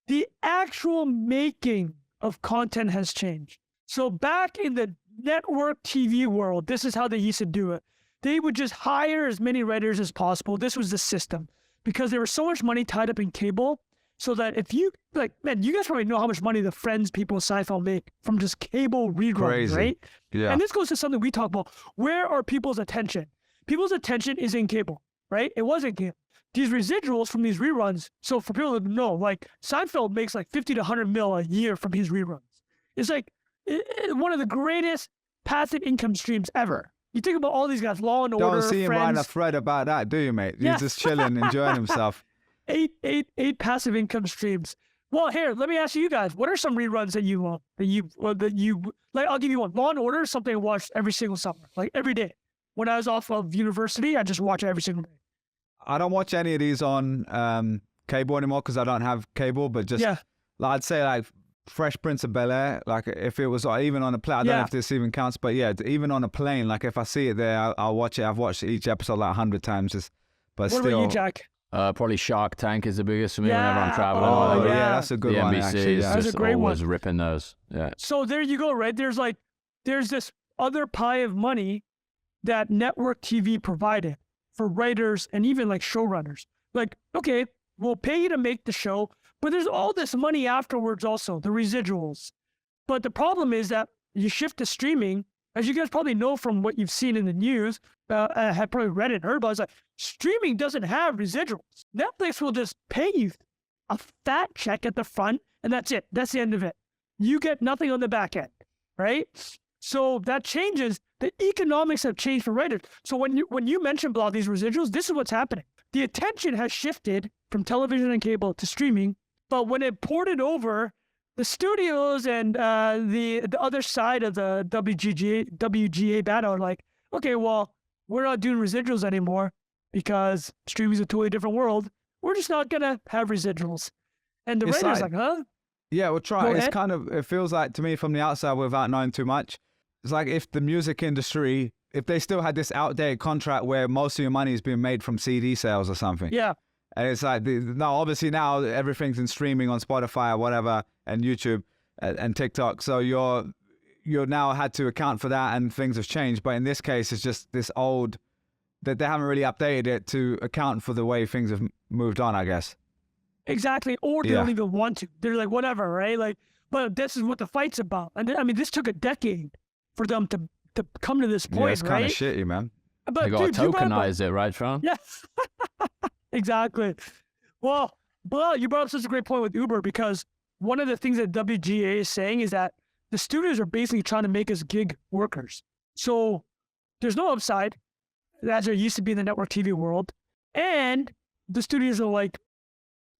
The actual making of content has changed. So back in the network TV world, this is how they used to do it. They would just hire as many writers as possible. This was the system. Because there was so much money tied up in cable, so that if you, like, man, you guys probably know how much money the Friends people in Seinfeld make from just cable reruns, Crazy. right? Yeah. And this goes to something we talk about. Where are people's attention? People's attention is in cable, right? It wasn't cable. These residuals from these reruns, so for people to know, like, Seinfeld makes like 50 to 100 mil a year from his reruns. It's like one of the greatest passive income streams ever. You think about all these guys, Law and Order, Don't see him writing a Friends. thread about that, do you, mate? Yeah. He's just chilling, enjoying himself. Eight passive income streams. Well, here, let me ask you guys, what are some reruns that you love? That you like, I'll give you one. Law and Order is something I watched every single summer, like every day. When I was off of university, I just watch it every single day. I don't watch any of these on cable anymore because I don't have cable, but just, Yeah. like, I'd say like Fresh Prince of Bel-Air, like if it was even on a plane, I don't know if this even counts, but yeah, even on a plane, like if I see it there, I'll watch it. I've watched each episode like 100 times, but What still. about you, Jack? Probably Shark Tank is the biggest for me Yeah. whenever I'm traveling. Oh, Oh, whatever. yeah, that's a good the one, NBC actually. is Yeah. That's a just great always one. ripping those. Yeah. So there you go, right? There's this other pie of money that network TV provided for writers and even like showrunners. Like, okay, we'll pay you to make the show, but there's all this money afterwards also, the residuals. But the problem is that you shift to streaming, as you guys probably know from what you've seen in the news, have probably read it and heard about, it's like streaming doesn't have residuals. Netflix will just pay you a fat check at the front, and that's it. That's the end of it. You get nothing on the back end, right? So that changes. The economics have changed for writers. So when you mention Bilal, these residuals, this is what's happening. The attention has shifted from television and cable to streaming, but when it ported over, the studios and the other side of the WGA battle are like, okay, well, we're not doing residuals anymore because streaming is a totally different world. We're just not gonna have residuals. And the It's writers like- like, huh? Yeah, well, Go It's ahead. kind of, it feels like to me from the outside without knowing too much, it's like if the music industry, if they still had this outdated contract where most of your money is being made from CD sales or something. Yeah, And it's like, no, obviously now everything's in streaming on Spotify or whatever and YouTube and TikTok. So you're now had to account for that and things have changed. But in this case, it's just this old, that they haven't really updated it to account for the way things have moved on, I guess. exactly. Or they Yeah. don't even want to. They're like, whatever, right? Like, but this is what the fight's about. And I mean, this took a decade for them to come to this Yeah, point, it's kind right? of shitty, man. But They got to dude, you brought up tokenize it, right, Sean? Yeah, exactly. Well, you brought up such a great point with Uber because one of the things that WGA is saying is that the studios are basically trying to make us gig workers. So there's no upside, as there used to be in the network TV world. And the studios are like,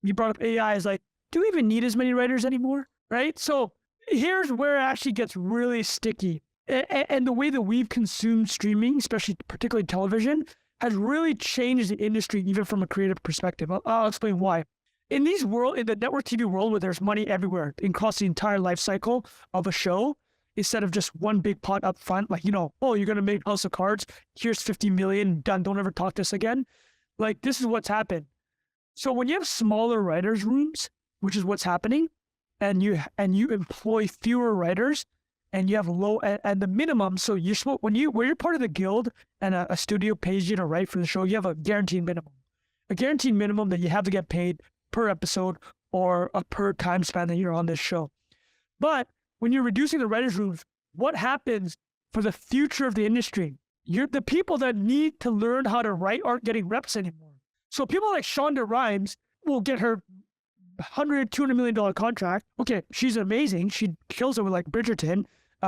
you brought up AI, is like, do we even need as many writers anymore? Right? So here's where it actually gets really sticky. And the way that we've consumed streaming, especially particularly television, has really changed the industry, even from a creative perspective. I'll explain why. In the network TV world, where there's money everywhere across the entire life cycle of a show, instead of just one big pot up front, like, oh, you're going to make House of Cards, here's 50 million, done, don't ever talk to us again. Like, this is what's happened. So when you have smaller writers' rooms, which is what's happening, and you employ fewer writers, and you have low and the minimum. So when you're part of the guild and a studio pays you to write for the show, you have a guaranteed minimum that you have to get paid per episode or a per time span that you're on this show. But when you're reducing the writers' rooms, what happens for the future of the industry? The people that need to learn how to write aren't getting reps anymore. So people like Shonda Rhimes will get her $100-200 million contract. Okay, she's amazing. She kills it with like Bridgerton.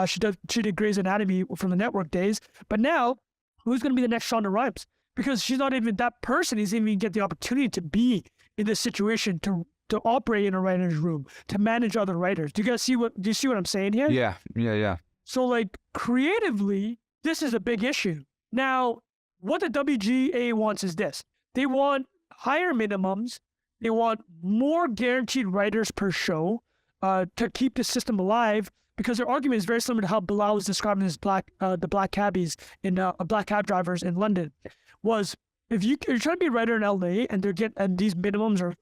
She did Grey's Anatomy from the network days. But now, who's going to be the next Shonda Rhimes? Because she's not even that person. He's even get the opportunity to be in this situation, to operate in a writer's room, to manage other writers. Do you see what I'm saying here? Yeah. So like creatively, this is a big issue. Now, what the WGA wants is this. They want higher minimums. They want more guaranteed writers per show to keep the system alive, because their argument is very similar to how Bilal was describing the black cabbies black cab drivers in London. Was if you're trying to be a writer in LA and these minimums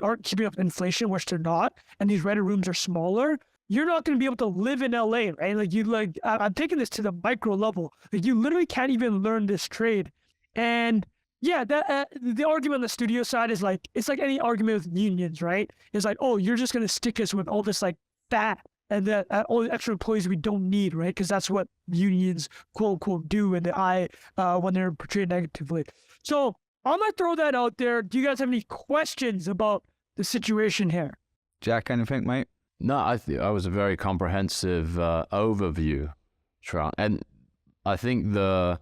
aren't keeping up with inflation, which they're not, and these writer rooms are smaller, you're not going to be able to live in LA, right? I'm taking this to the micro level. Like, you literally can't even learn this trade. And yeah, that the argument on the studio side is like, it's like any argument with unions, right? It's like, oh, you're just going to stick us with all this like fat and that all the extra employees we don't need, right? Because that's what unions quote unquote do in the eye when they're portrayed negatively. So I'm gonna throw that out there. Do you guys have any questions about the situation here? Jack, anything, mate? No, I think that was a very comprehensive overview, Tron. And I think I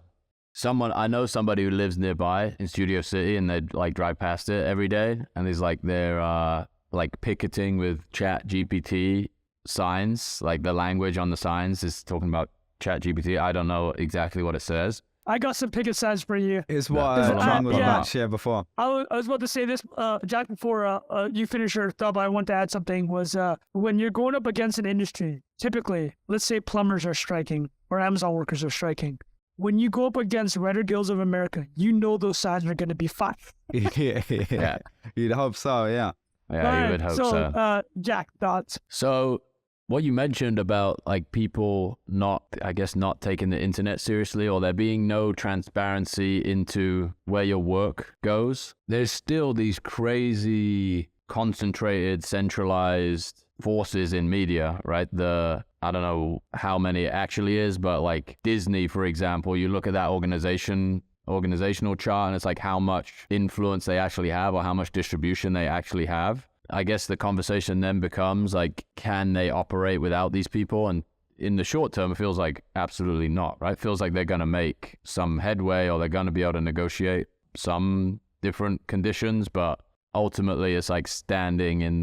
know somebody who lives nearby in Studio City, and they like drive past it every day, and they're like picketing with Chat GPT signs, like the language on the signs is talking about Chat GPT. I don't know exactly what it says. I got some picket signs for you. It's what Tron was about to share before. I was about to say this, Jack, before you finish your thought, but I want to add something, was when you're going up against an industry, typically, let's say plumbers are striking or Amazon workers are striking. When you go up against Writer Guilds of America, you know those signs are going to be fine. Yeah. You'd hope so, yeah. Yeah, you would hope so. Jack, thoughts? So what you mentioned about like people not taking the internet seriously, or there being no transparency into where your work goes, there's still these crazy concentrated, centralized forces in media, right? I don't know how many it actually is, but like Disney, for example, you look at that organizational chart and it's like how much influence they actually have or how much distribution they actually have. I guess the conversation then becomes like, can they operate without these people? And in the short term, it feels like absolutely not, right? It feels like they're going to make some headway, or they're going to be able to negotiate some different conditions, but ultimately it's like standing in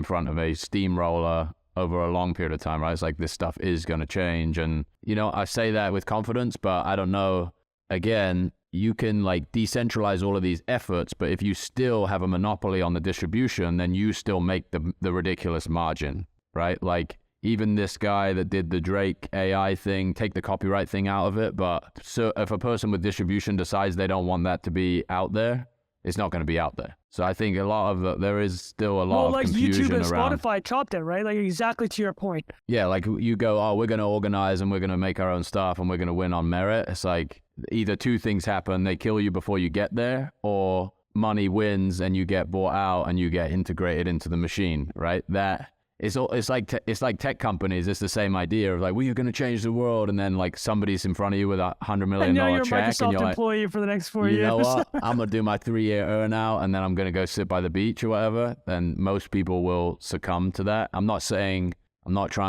front of a steamroller over a long period of time, right? It's like this stuff is going to change. And, I say that with confidence, but I don't know. Again, you can like decentralize all of these efforts, but if you still have a monopoly on the distribution, then you still make the ridiculous margin, right? Like even this guy that did the Drake AI thing, take the copyright thing out of it. But so if a person with distribution decides they don't want that to be out there, it's not going to be out there. So I think there is still a lot of confusion YouTube and around. Spotify chopped it, right? Like exactly to your point. Yeah, like you go, oh, we're going to organize and we're going to make our own stuff and we're going to win on merit. It's like either two things happen: they kill you before you get there, or money wins and you get bought out and you get integrated into the machine, right? It's like tech companies. It's the same idea of like, well, you're going to change the world, and then like somebody's in front of you with $100 million and now you're a check, Microsoft and you're like, employee for the next 4 years. you know what? I'm gonna do my 3-year earn out, and then I'm gonna go sit by the beach or whatever. Then most people will succumb to that. I'm not trying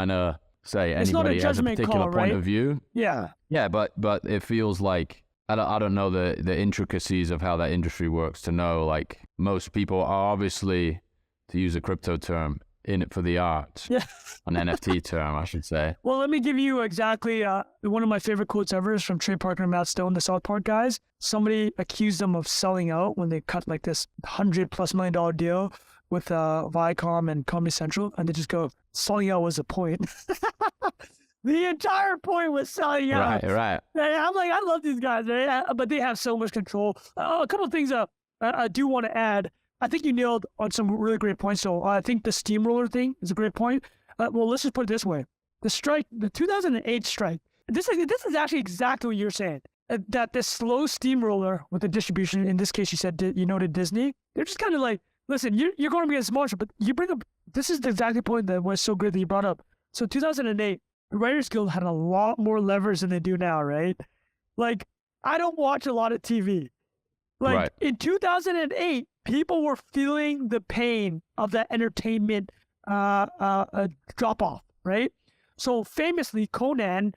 to say anybody has a particular call, point right? of view. Yeah. Yeah, but it feels like I don't know the intricacies of how that industry works to know like most people are obviously, to use a crypto term, in it for the art. Yeah. An NFT term, I should say. Well, let me give you exactly one of my favorite quotes ever is from Trey Parker and Matt Stone, the South Park guys. Somebody accused them of selling out when they cut like this $100+ million deal with Viacom and Comedy Central, and they just go, selling out was the point. The entire point was selling out. Right. And I'm like, I love these guys, right? But they have so much control. A couple of things I do want to add. I think you nailed on some really great points. So I think the steamroller thing is a great point. Well, let's just put it this way. The strike, the 2008 strike, this is actually exactly what you're saying. That this slow steamroller with the distribution, in this case, you said, you noted Disney, they're just kind of like, listen, you're going to be a sponsor, but you bring up, this is exactly the point that was so great that you brought up. So 2008, the Writers Guild had a lot more levers than they do now, right? Like, I don't watch a lot of TV. Like, in 2008, people were feeling the pain of that entertainment drop-off, right? So famously, Conan,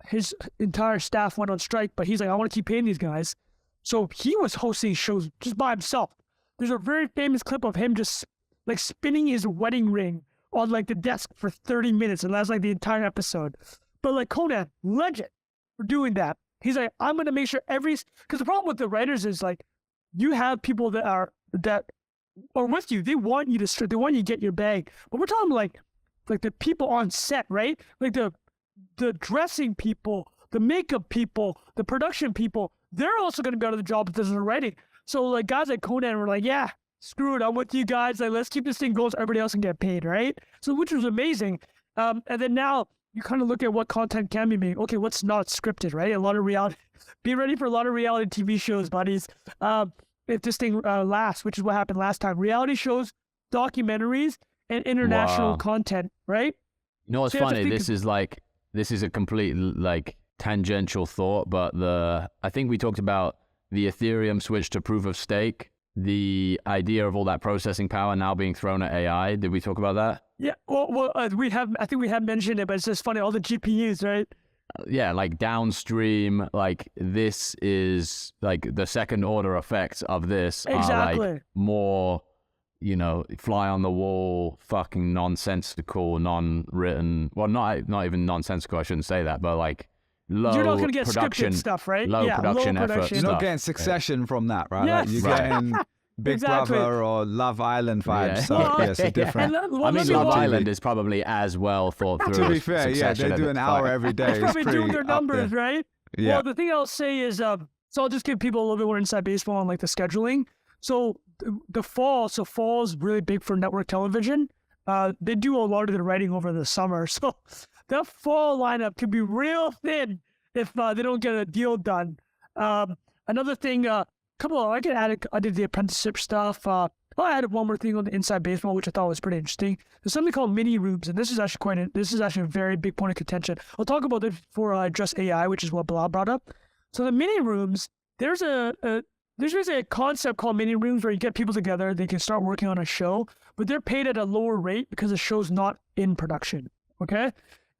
his entire staff went on strike, but he's like, I want to keep paying these guys. So he was hosting shows just by himself. There's a very famous clip of him just like spinning his wedding ring on like the desk for 30 minutes, and that's like the entire episode. But like Conan, legend for doing that. He's like, I'm going to make sure because the problem with the writers is like, you have people that are with you. They want you to get your bag. But we're talking like the people on set, right? Like the dressing people, the makeup people, the production people, they're also going to be out of the job if there's no writing. So like guys like Conan were like, yeah, screw it, I'm with you guys. Like, let's keep this thing going so everybody else can get paid, right? So which was amazing. And then now you kind of look at what content can be made. Okay, what's not scripted, right? A lot of reality. Be ready for a lot of reality TV shows, buddies. If this thing lasts, which is what happened last time. Reality shows, documentaries, and international content, right? You know what's funny? This is a complete like tangential thought, but I think we talked about the Ethereum switch to proof of stake. The idea of all that processing power now being thrown at AI. Did we talk about that? Yeah. Well, I think we have mentioned it, but it's just funny. All the GPUs, right? Yeah, like downstream, like this is like the second order effects of this exactly. Are like more, fly on the wall, fucking nonsensical, non-written. Well, not even nonsensical. I shouldn't say that, but like low You're not gonna get production scripted stuff, right? Low production effort. You're stuff. not getting Succession from that, right? Yes. Like you're getting Big Exactly. Brother or Love Island vibes. Yeah. So yeah, it's a different. And, I mean, Love TV. Island is probably as well thought through. To be as fair, yeah, Succession they at do its an hour time. every day. It's probably pretty doing their up numbers, there. right? Yeah. Well, the thing I'll say is, so I'll just give people a little bit more inside baseball on like the scheduling. So the fall is really big for network television. They do a lot of the writing over the summer. So that fall lineup can be real thin if they don't get a deal done. Another thing, I did the apprenticeship stuff. I added one more thing on the inside baseball, which I thought was pretty interesting. There's something called mini rooms, and this is actually a very big point of contention. I'll talk about this before I address AI, which is what Bilal brought up. So the mini rooms, there's basically a concept called mini rooms where you get people together, they can start working on a show, but they're paid at a lower rate because the show's not in production. Okay,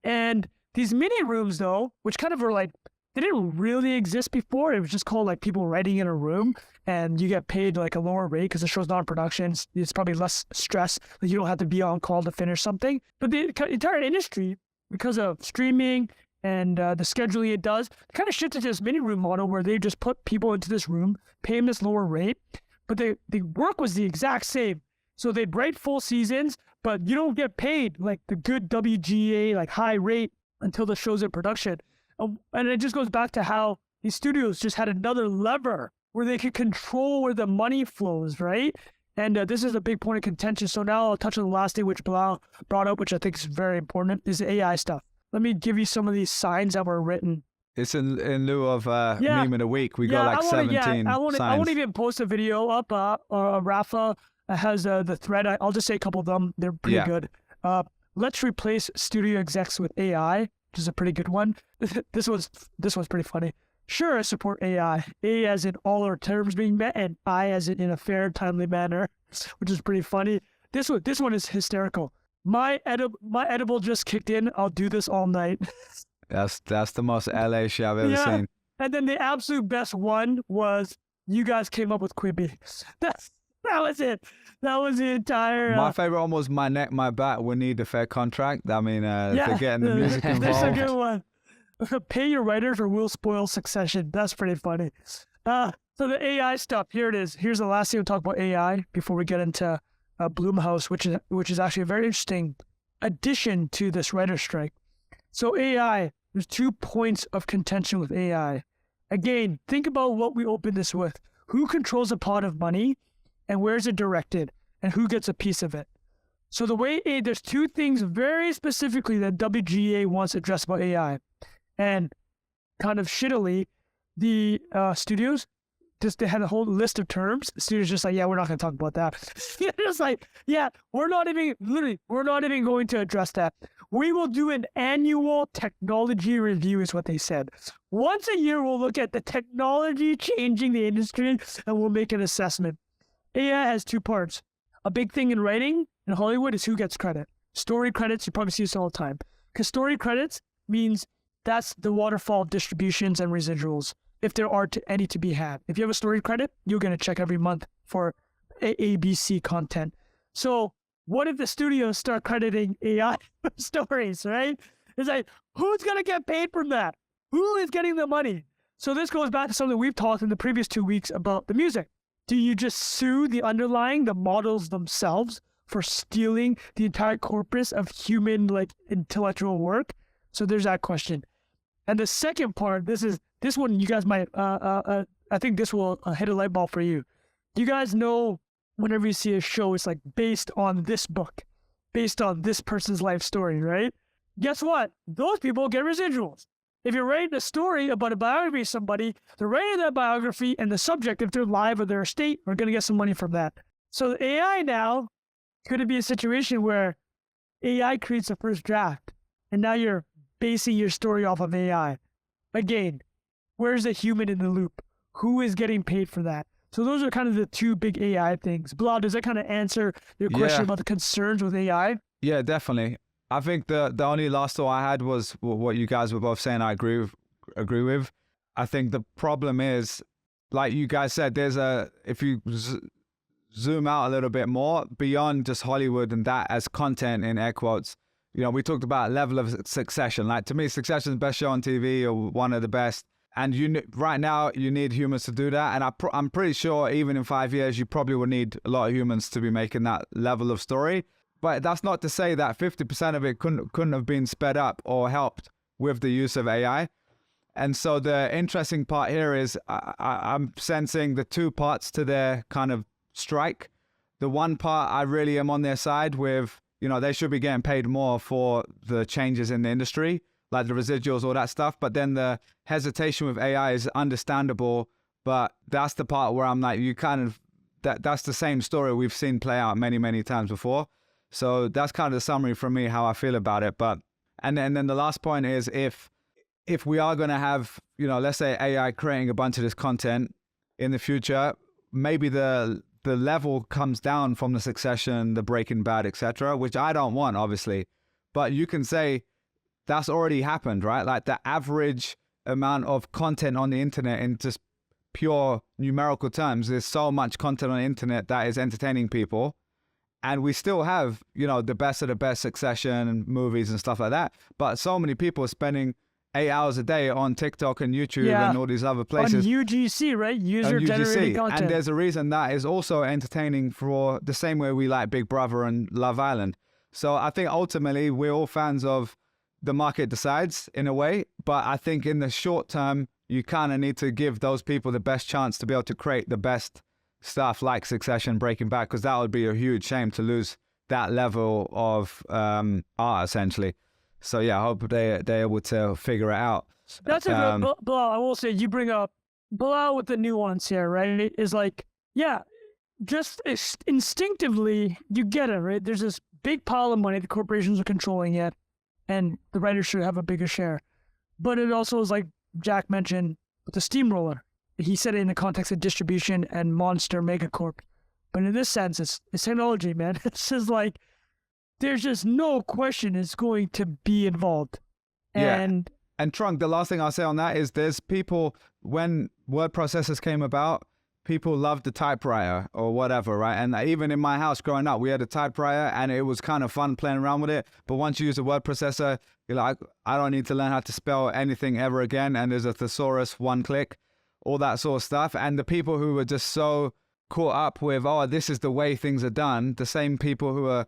and these mini rooms though, which kind of were like, they didn't really exist before. It was just called like people writing in a room, and you get paid like a lower rate because the show's not in production. It's probably less stress. Like you don't have to be on call to finish something. But the entire industry, because of streaming and the scheduling it does, kind of shifted to this mini room model where they just put people into this room, pay them this lower rate, but the work was the exact same. So they'd write full seasons, but you don't get paid like the good WGA, like high rate until the show's in production. And it just goes back to how these studios just had another lever where they could control where the money flows, right? And this is a big point of contention. So now I'll touch on the last thing which Bilal brought up, which I think is very important, is the AI stuff. Let me give you some of these signs that were written. It's in lieu of meme of the week. We got like 17 signs. I won't even post a video up. Rafa has the thread. I'll just say a couple of them. They're pretty good. Let's replace studio execs with AI, which is a pretty good one. This one's pretty funny. Sure, I support AI. A as in all our terms being met, and I as in a fair, timely manner, which is pretty funny. This one is hysterical. My edible just kicked in. I'll do this all night. That's the most LA shit I've ever seen. And then the absolute best one was, you guys came up with Quibi. That was it. That was the entire. My favorite one was My Neck, My Back, We Need a Fair Contract. I mean, for getting the music That's a involved. good one. Pay your writers or we'll spoil Succession. That's pretty funny. So the AI stuff, here it is. Here's the last thing we'll talk about AI before we get into Blumhouse, which is actually a very interesting addition to this writer strike. So AI, there's 2 points of contention with AI. Again, think about what we opened this with. Who controls a pot of money and where is it directed and who gets a piece of it? So there's 2 things very specifically that WGA wants to address about AI. And kind of shittily, the studios, they had a whole list of terms. The studios just like, yeah, we're not going to talk about that. Just like, yeah, we're not even going to address that. We will do an annual technology review is what they said. Once a year, we'll look at the technology changing the industry and we'll make an assessment. AI has 2 parts. A big thing in writing in Hollywood is who gets credit. Story credits, you probably see this all the time. Because story credits means that's the waterfall of distributions and residuals, if there are any to be had. If you have a story credit, you're going to check every month for ABC content. So what if the studios start crediting AI stories, right? It's like, who's going to get paid from that? Who is getting the money? So this goes back to something we've talked in the previous 2 weeks about the music. Do you just sue the models themselves for stealing the entire corpus of human, intellectual work? So there's that question. And the second part, this one you guys might, I think this will hit a light bulb for you. You guys know whenever you see a show, it's like based on this book, based on this person's life story, right? Guess what? Those people get residuals. If you're writing a story about a biography of somebody, the writer of that biography and the subject, if they're live or their estate, are going to get some money from that. So AI now could be a situation where AI creates a first draft, and now you're basing your story off of AI. Again, where's the human in the loop? Who is getting paid for that? So those are kind of the 2 big AI things. Bilal, does that kind of answer your question about the concerns with AI? Yeah, definitely. I think the only last thought I had was what you guys were both saying. I agree with. I think the problem is, like you guys said, if you zoom out a little bit more beyond just Hollywood and that as content in air quotes. We talked about level of Succession. Like, to me, Succession is the best show on TV, or one of the best. And right now, you need humans to do that. And I'm pretty sure even in 5 years, you probably will need a lot of humans to be making that level of story. But that's not to say that 50% of it couldn't have been sped up or helped with the use of AI. And so the interesting part here is I'm sensing the 2 parts to their kind of strike. The one part, I really am on their side with, they should be getting paid more for the changes in the industry, like the residuals, all that stuff. But then the hesitation with AI is understandable. But that's the part where I'm like, that's the same story we've seen play out many, many times before. So that's kind of the summary from me, how I feel about it. But, and then the last point is if we are going to have, let's say AI creating a bunch of this content in the future, maybe the level comes down from the Succession, the Breaking Bad, etc., which I don't want, obviously. But you can say that's already happened, right? Like, the average amount of content on the internet in just pure numerical terms, there's so much content on the internet that is entertaining people. And we still have, the best of the best Succession and movies and stuff like that. But so many people are spending 8 hours a day on TikTok and YouTube and all these other places. On UGC, right? User-generated content. And there's a reason that is also entertaining for the same way we like Big Brother and Love Island. So I think ultimately we're all fans of the market decides in a way. But I think in the short term, you kind of need to give those people the best chance to be able to create the best stuff like Succession, Breaking Bad, because that would be a huge shame to lose that level of art, essentially. So yeah, I hope they're able to figure it out. That's a good, Bilal, I will say, you bring up, Bilal with the nuance here, right? Is like, yeah, just instinctively, you get it, right? There's this big pile of money, the corporations are controlling it, and the writers should have a bigger share. But it also is like Jack mentioned with the steamroller. He said it in the context of distribution and monster megacorp. But in this sense, it's technology, man. It's just like, there's just no question it's going to be involved. And Trunk, the last thing I'll say on that is there's people, when word processors came about, people loved the typewriter or whatever, right? And even in my house growing up, we had a typewriter and it was kind of fun playing around with it. But once you use a word processor, you're like, I don't need to learn how to spell anything ever again. And there's a thesaurus, one click, all that sort of stuff. And the people who were just so caught up with, oh, this is the way things are done, the same people who are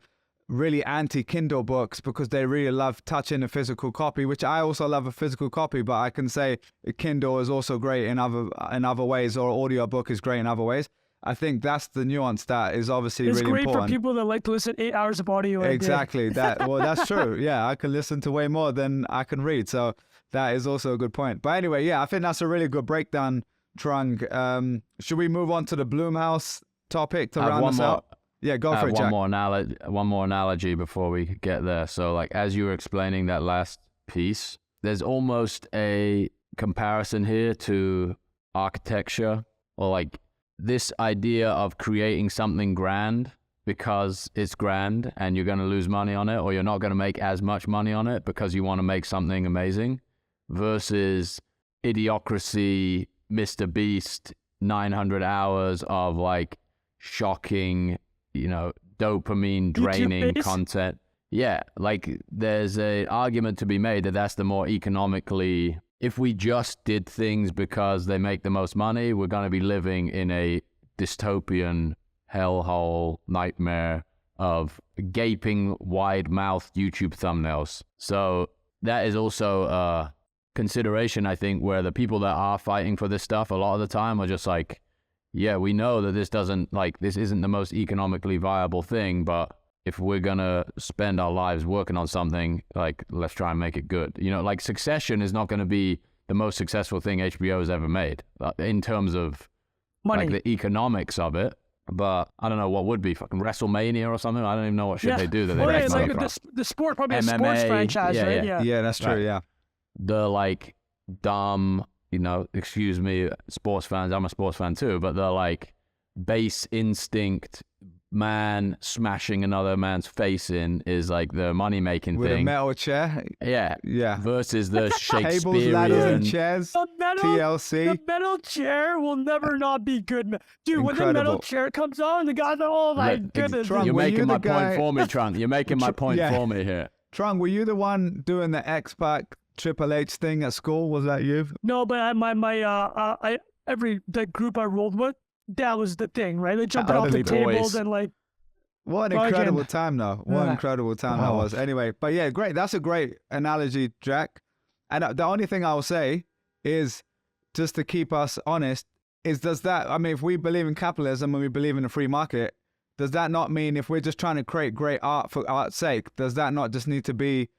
really anti-Kindle books because they really love touching a physical copy, which I also love a physical copy, but I can say a Kindle is also great in other ways, or audiobook is great in other ways. I think that's the nuance that is obviously really important. It's great for people that like to listen 8 hours of audio a day. Exactly. Well, that's true. Yeah, I can listen to way more than I can read. So that is also a good point. But anyway, yeah, I think that's a really good breakdown, Trung. Should we move on to the Blumhouse topic to round us out? Yeah, go for it, Jack. One more analogy before we get there. So, like, as you were explaining that last piece, there's almost a comparison here to architecture, or like this idea of creating something grand because it's grand and you're going to lose money on it, or you're not going to make as much money on it because you want to make something amazing, versus Idiocracy, Mr. Beast, 900 hours of like shocking, dopamine draining content. Yeah, like there's an argument to be made that that's the more economically, if we just did things because they make the most money, we're going to be living in a dystopian hellhole nightmare of gaping wide-mouthed YouTube thumbnails. So that is also a consideration, I think, where the people that are fighting for this stuff a lot of the time are just like, yeah, we know that this isn't the most economically viable thing, but if we're going to spend our lives working on something, like, let's try and make it good. Like Succession is not going to be the most successful thing HBO has ever made in terms of money, like the economics of it. But I don't know what would be, fucking WrestleMania or something. I don't even know what shit they do that they make money from. The sport, probably MMA, a sports franchise, right? Yeah, that's true, right. Yeah. The like dumb, excuse me, sports fans, I'm a sports fan too, but the like base instinct man smashing another man's face in is like the money-making with thing. A metal chair. Yeah. Versus the Shakespearean... Tables, ladders, and chairs. TLC. The metal chair will never not be good. Dude, when the metal chair comes on, the guy's like, oh my goodness. Trung, you're making my point for me, Trung. You're making my point for me here. Trung, were you the one doing the X-Pac Triple H thing at school? Was that you? No, but every group I rolled with, that was the thing, right? They jumping off the tables and like. What an incredible time, though. What an incredible time that was. Anyway, but yeah, great. That's a great analogy, Jack. And the only thing I will say is, just to keep us honest, if we believe in capitalism and we believe in a free market, does that not mean if we're just trying to create great art for art's sake, does that not just need to be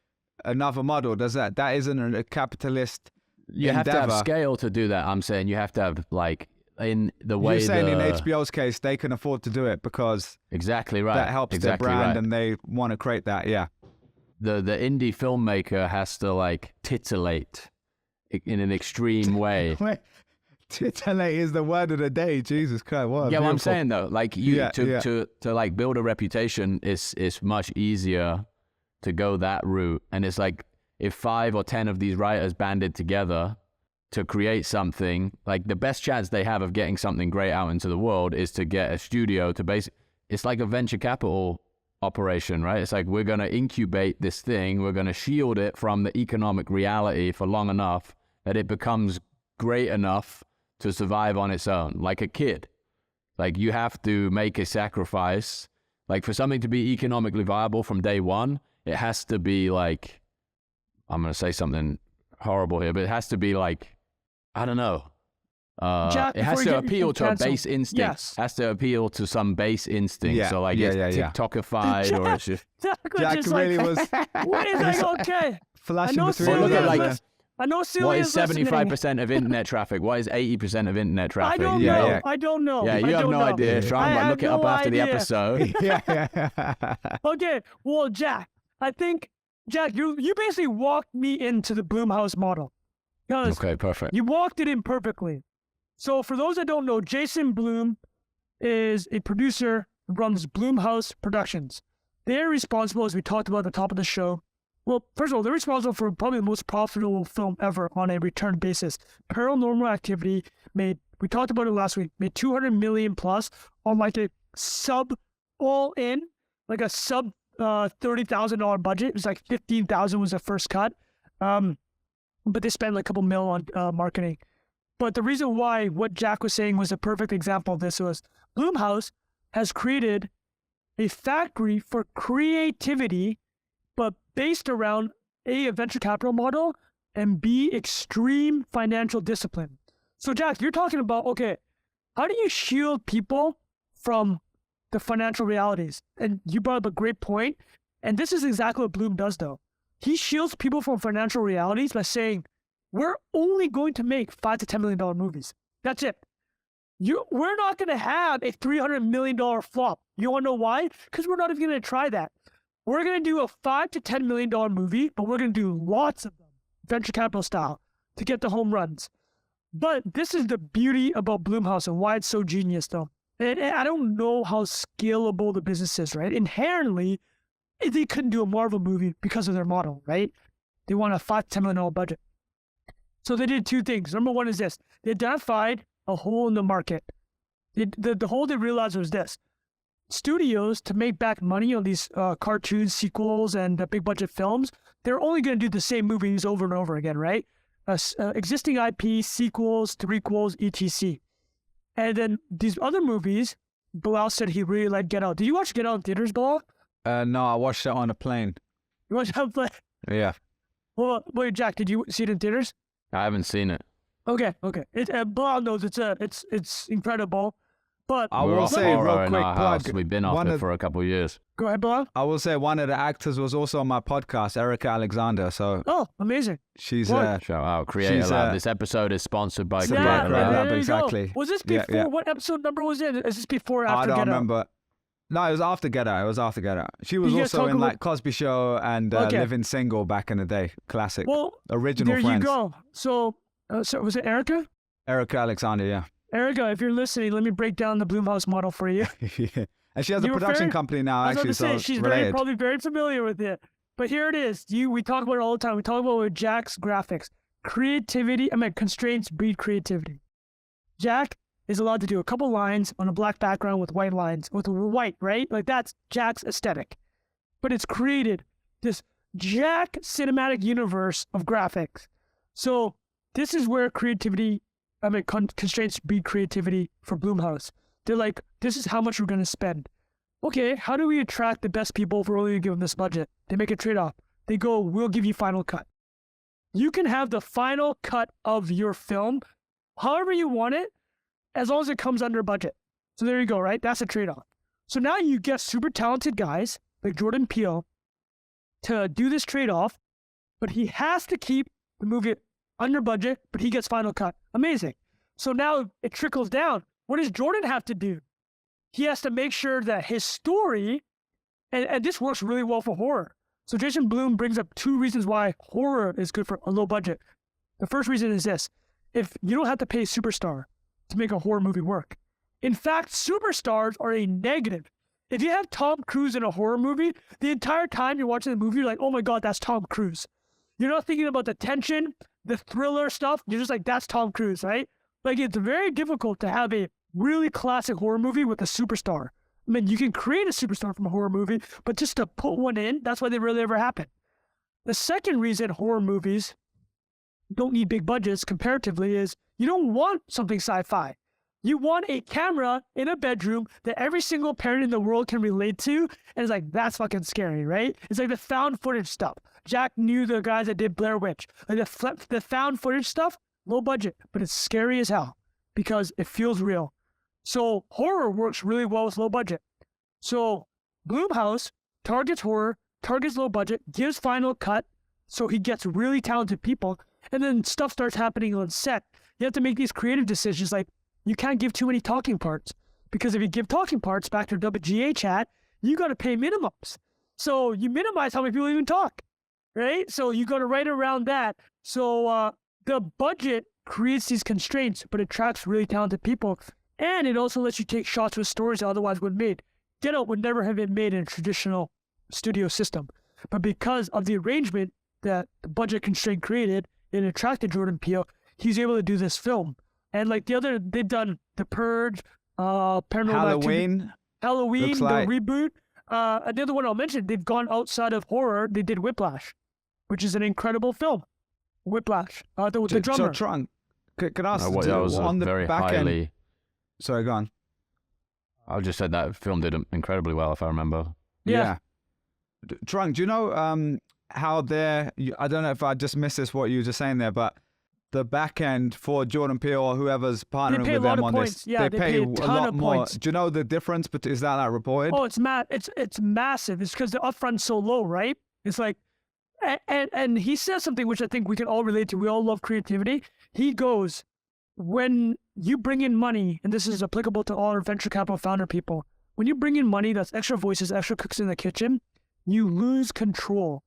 another model? That isn't a capitalist You endeavor. have to have scale to do that. I'm saying you have to have like in the way. You're saying in HBO's case they can afford to do it because exactly right. That helps their brand and they want to create that. Yeah. The indie filmmaker has to like titillate in an extreme way. Wait, titillate is the word of the day. Jesus Christ! What? Yeah, what I'm saying though, like to like build a reputation is much easier to go that route, and it's like if 5 or 10 of these writers banded together to create something, like the best chance they have of getting something great out into the world is to get a studio to it's like a venture capital operation, right? It's like we're going to incubate this thing, we're going to shield it from the economic reality for long enough that it becomes great enough to survive on its own, like a kid. Like you have to make a sacrifice. Like for something to be economically viable from day one, it has to be like, I'm going to say something horrible here, but it has to be like, I don't know. Jack, it has to appeal to a base instinct. Yes. Has to appeal to some base instinct. Yeah. So like it's TikTokified or it's just... Jack really was... Wait a second, okay. Flashing between Well, look at like... I know Celia is What is 75% of internet traffic? What is 80% of internet traffic? I don't know. Yeah. I don't know. Yeah, you have no idea. Try and look it up after the episode. Okay, well, Jack, I think, Jack, you basically walked me into the Blumhouse model. Okay, perfect. You walked it in perfectly. So for those that don't know, Jason Blum is a producer who runs Blumhouse Productions. They're responsible, as we talked about at the top of the show. Well, first of all, they're responsible for probably the most profitable film ever on a return basis. Paranormal Activity made We talked about it last week. Made $200 million plus on like a sub $30,000 budget. It was like $15,000 was the first cut. But they spent like a couple mil on marketing. But the reason why what Jack was saying was a perfect example of this was Blumhouse has created a factory for creativity, but based around A, a venture capital model, and B, extreme financial discipline. So Jack, you're talking about, okay, how do you shield people from the financial realities? And you brought up a great point. And this is exactly what Bloom does though. He shields people from financial realities by saying, we're only going to make $5 to $10 million movies. That's it. We're not going to have a $300 million flop. You want to know why? Because we're not even going to try that. We're going to do a $5 to $10 million movie, but we're going to do lots of them, venture capital style, to get the home runs. But this is the beauty about Blumhouse and why it's so genius, though. And I don't know how scalable the business is, right? Inherently, they couldn't do a Marvel movie because of their model, right? They want a $5 to $10 million budget. So they did two things. Number one is this. They identified a hole in the market. The hole they realized was this. Studios, to make back money on these cartoons, sequels, and big budget films, they're only going to do the same movies over and over again, right? Existing IP, sequels, threequels, etc. And then these other movies, Bilal said he really liked Get Out. Did you watch Get Out in theaters, Bilal? No, I watched it on a plane. You watched it on a plane? Yeah. Well, wait, Jack, did you see it in theaters? I haven't seen it. Okay. Bilal knows it's incredible. But I We're will off say horror real in quick our plug. house. We've been off it for a couple of years. Go ahead, Bilal. I will say one of the actors was also on my podcast, Erica Alexander. So Oh, amazing. she's What? Shout out, Creator She's, Lab. This episode is sponsored by Yeah, Creator Creator Lab. Lab, there you go. exactly. Was this Yeah, before? yeah. What episode number was it? Is this before or I after don't Get Out? remember. No, it was after Get Out. It was after Get Out. She was You guys also talk in about- like Cosby Show and Okay. Living Single back in the day. Classic. Well, Original there Friends. you go. So was it Erica? Erica Alexander, yeah. Erica, if you're listening, let me break down the Blumhouse model for you. Yeah. And she has a You were production very- company now, I was actually, about to say, so she's it's related. probably very familiar with it. But here it is. We talk about it all the time. We talk about it with Jack's graphics. Constraints breed creativity. Jack is allowed to do a couple lines on a black background with white lines, with white, right? Like that's Jack's aesthetic. But it's created this Jack cinematic universe of graphics. So this is where constraints breed creativity for Blumhouse. They're like, this is how much we're going to spend. Okay, how do we attract the best people if we're only going to give them this budget? They make a trade-off. They go, we'll give you final cut. You can have the final cut of your film however you want it, as long as it comes under budget. So there you go, right? That's a trade-off. So now you get super talented guys like Jordan Peele to do this trade-off, but he has to keep the movie under budget, but he gets final cut. Amazing. So now it trickles down. What does Jordan have to do? He has to make sure that his story, and this works really well for horror. So Jason Blum brings up two reasons why horror is good for a low budget. The first reason is this. If you don't have to pay a superstar to make a horror movie work. In fact, superstars are a negative. If you have Tom Cruise in a horror movie, the entire time you're watching the movie, you're like, oh my God, that's Tom Cruise. You're not thinking about the tension, the thriller stuff. You're just like, that's Tom Cruise, right? Like, it's very difficult to have a really classic horror movie with a superstar. I mean, you can create a superstar from a horror movie, but just to put one in, that's why they rarely ever happen. The second reason horror movies don't need big budgets comparatively is you don't want something sci-fi. You want a camera in a bedroom that every single parent in the world can relate to, and it's like, that's fucking scary, right? It's like the found footage stuff. Jack knew the guys that did Blair Witch. Like the found footage stuff, low budget, but it's scary as hell because it feels real. So horror works really well with low budget. So Blumhouse targets horror, targets low budget, gives final cut, so he gets really talented people, and then stuff starts happening on set. You have to make these creative decisions like, you can't give too many talking parts, because if you give talking parts back to WGA chat, you got to pay minimums. So you minimize how many people even talk, right? So you got to write around that. So the budget creates these constraints, but it attracts really talented people. And it also lets you take shots with stories that otherwise wouldn't be made. Get Out would never have been made in a traditional studio system. But because of the arrangement that the budget constraint created, it attracted Jordan Peele, he's able to do this film. And like they've done The Purge, Paranormal Activity, Halloween, looks like. the reboot. And the other one I'll mention, they've gone outside of horror. They did Whiplash, which is an incredible film. Whiplash, the drummer. So Trung, can I ask That was on the very back highly. end? Sorry, go on. I just said that film did incredibly well, if I remember. Yeah. Trung, do you know how I don't know if I just missed this, what you were just saying there, but the back end for Jordan Peele or whoever's partnering with them on this, yeah, they pay a ton lot of more. points. Do you know the difference? But is that like reported? Oh, it's massive. It's because the upfront's so low, right? It's like, and he says something which I think we can all relate to. We all love creativity. He goes, when you bring in money, and this is applicable to all our venture capital founder people, when you bring in money, that's extra voices, extra cooks in the kitchen, you lose control.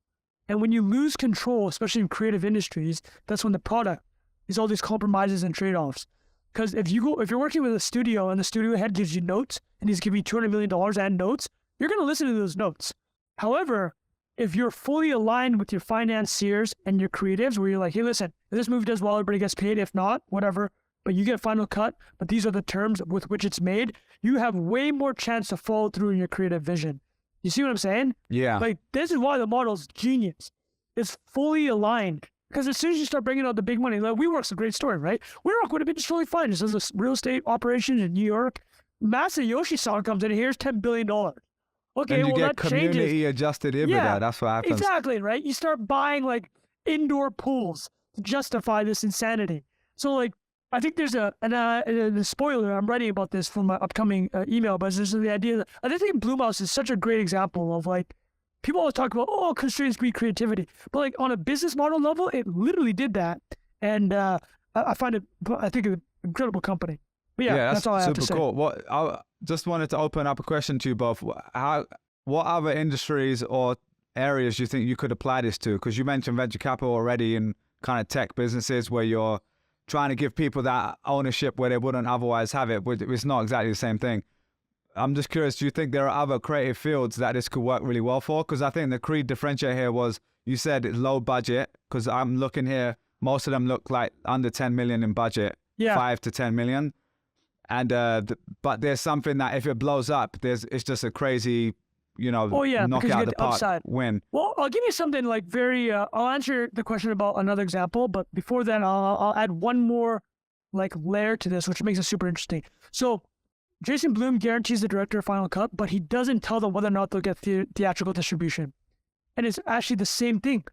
And when you lose control, especially in creative industries, that's when the product is all these compromises and trade-offs. Because if you're working with a studio and the studio head gives you notes and he's giving you $200 million and notes, you're going to listen to those notes. However, if you're fully aligned with your financiers and your creatives, where you're like, hey, listen, if this movie does well, everybody gets paid. If not, whatever. But you get final cut, but these are the terms with which it's made. You have way more chance to follow through in your creative vision. You see what I'm saying? Yeah. Like, this is why the model's genius. It's fully aligned. Because as soon as you start bringing out the big money, like WeWork's a great story, right? WeWork would have been just totally fine. Just as a real estate operation in New York. Masayoshi-san comes in, here's $10 billion. Okay, and you get that changes. community adjusted EBITDA. Yeah, that's what happens. Exactly, right? You start buying like indoor pools to justify this insanity. So like, I think there's a spoiler. I'm writing about this for my upcoming email, but there's the idea that I think Blumhouse is such a great example of like, people always talk about, constraints breed creativity. But like on a business model level, it literally did that. And I think it's an incredible company. But yeah, that's all I have to say. Super cool. I just wanted to open up a question to you both. What other industries or areas do you think you could apply this to? Because you mentioned venture capital already in kind of tech businesses where you're trying to give people that ownership where they wouldn't otherwise have it. But it's not exactly the same thing. I'm just curious, do you think there are other creative fields that this could work really well for? Because I think the key differentiator here was, you said it's low budget, because I'm looking here, most of them look like under 10 million in budget, 5 to 10 million. And but there's something that if it blows up, it's just a crazy, knock out the park upside win. Well, I'll give you something like I'll answer the question about another example, but before that, I'll add one more like layer to this, which makes it super interesting. So Jason Blum guarantees the director a final cut, but he doesn't tell them whether or not they'll get theatrical distribution. And it's actually the same thing.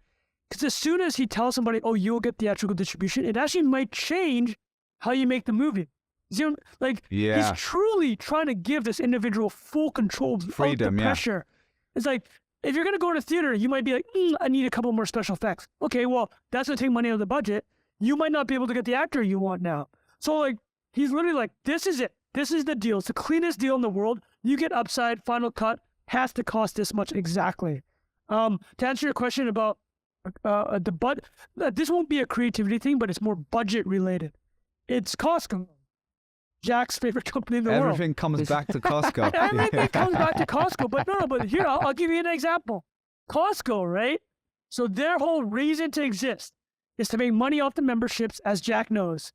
Because as soon as he tells somebody, you'll get theatrical distribution, it actually might change how you make the movie. He's truly trying to give this individual full control of the pressure. It's like, if you're going to go to theater, you might be like, I need a couple more special effects. Okay, well, that's going to take money out of the budget. You might not be able to get the actor you want now. So like, he's literally like, this is it. This is the deal. It's the cleanest deal in the world. You get upside, final cut, has to cost this much exactly. To answer your question about this won't be a creativity thing, but it's more budget related. It's Costco. Jack's favorite company in the world. Everything comes back to Costco. Everything comes back to Costco. But here, I'll give you an example. Costco, right? So their whole reason to exist is to make money off the memberships, as Jack knows.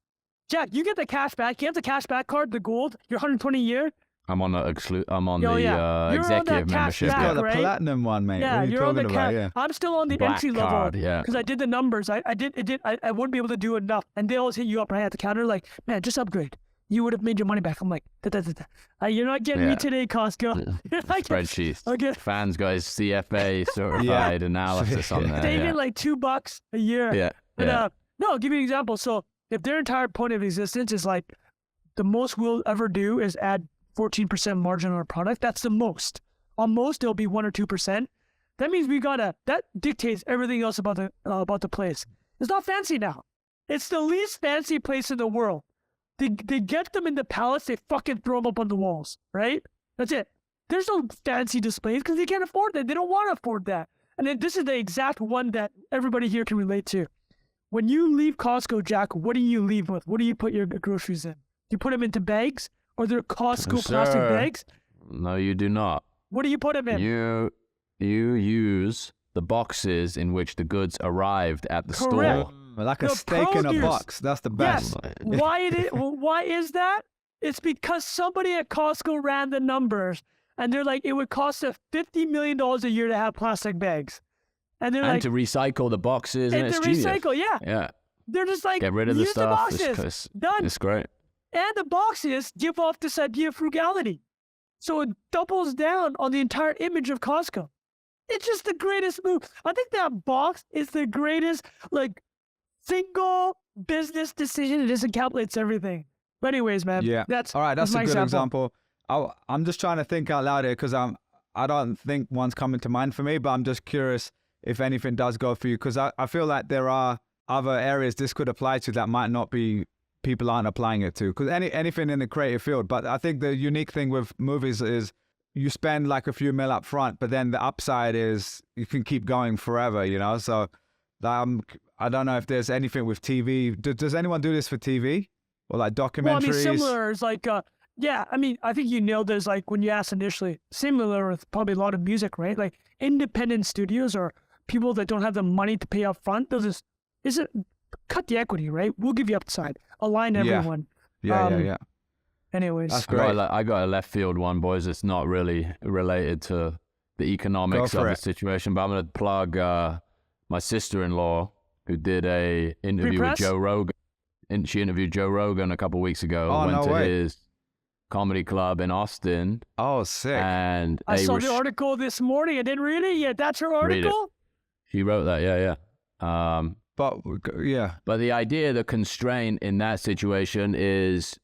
Jack, you get the cash back. You have the cash back card, the gold, your 120 a year. I'm on the executive membership. You've got the platinum one, mate. Yeah, what are you you're on the talking about? Yeah. I'm still on the Black entry card, level because I did the numbers. I wouldn't be able to do enough, and they always hit you up right at the counter like, man, just upgrade. You would have made your money back. I'm like, you're not getting me today, Costco. Spreadsheets. Okay. Fans got his CFA certified analysis on there. They get like $2 a year. Yeah. But, no, I'll give you an example. So if their entire point of existence is like, the most we'll ever do is add 14% margin on our product, that's the most. On most, it'll be 1 or 2%. That means that dictates everything else about the place. It's not fancy now. It's the least fancy place in the world. They get them in the palace, they fucking throw them up on the walls, right? That's it. There's no fancy displays because they can't afford that. They don't want to afford that. And then this is the exact one that everybody here can relate to. When you leave Costco, Jack, what do you leave with? What do you put your groceries in? Do you put them into bags? Or they're Costco plastic bags? No, you do not. What do you put them in? You use the boxes in which the goods arrived at the store. Like a The steak in a produce. box. That's the best. Yes. Why is that? It's because somebody at Costco ran the numbers, and they're like, it would cost us $50 million a year to have plastic bags. And they're And like, to recycle the boxes, and and it's to genius. recycle, yeah. Yeah. They're just like, Get rid of the use stuff. the boxes. Done. It's great. And the boxes give off this idea of frugality. So it doubles down on the entire image of Costco. It's just the greatest move. I think that box is the greatest, like, single business decision. It just encapsulates everything. But anyways, man, Yeah. that's All right, that's my a good example. I'm just trying to think out loud here because I don't think one's coming to mind for me, but I'm just curious if anything does go for you because I feel like there are other areas this could apply to that might not be people aren't applying it to because anything in the creative field. But I think the unique thing with movies is you spend like a few mil up front, but then the upside is you can keep going forever, you know? So I don't know if there's anything with TV. Does anyone do this for TV or like documentaries? Well, I mean, similar is like, yeah, I mean, I think you nailed this, like when you asked initially, similar with probably a lot of music, right? Like independent studios or people that don't have the money to pay up front, they'll just, cut the equity, right? We'll give you upside. Align everyone. Yeah. Anyways. That's great. I got a left field one, boys. It's not really related to the economics of the situation, but I'm going to plug my sister-in-law who did a interview with Joe Rogan. She interviewed Joe Rogan a couple weeks ago. Went to his comedy club in Austin. Oh, sick. And I saw the article this morning. I didn't read it yet. That's her article? She wrote that, yeah. But the idea, the constraint in that situation is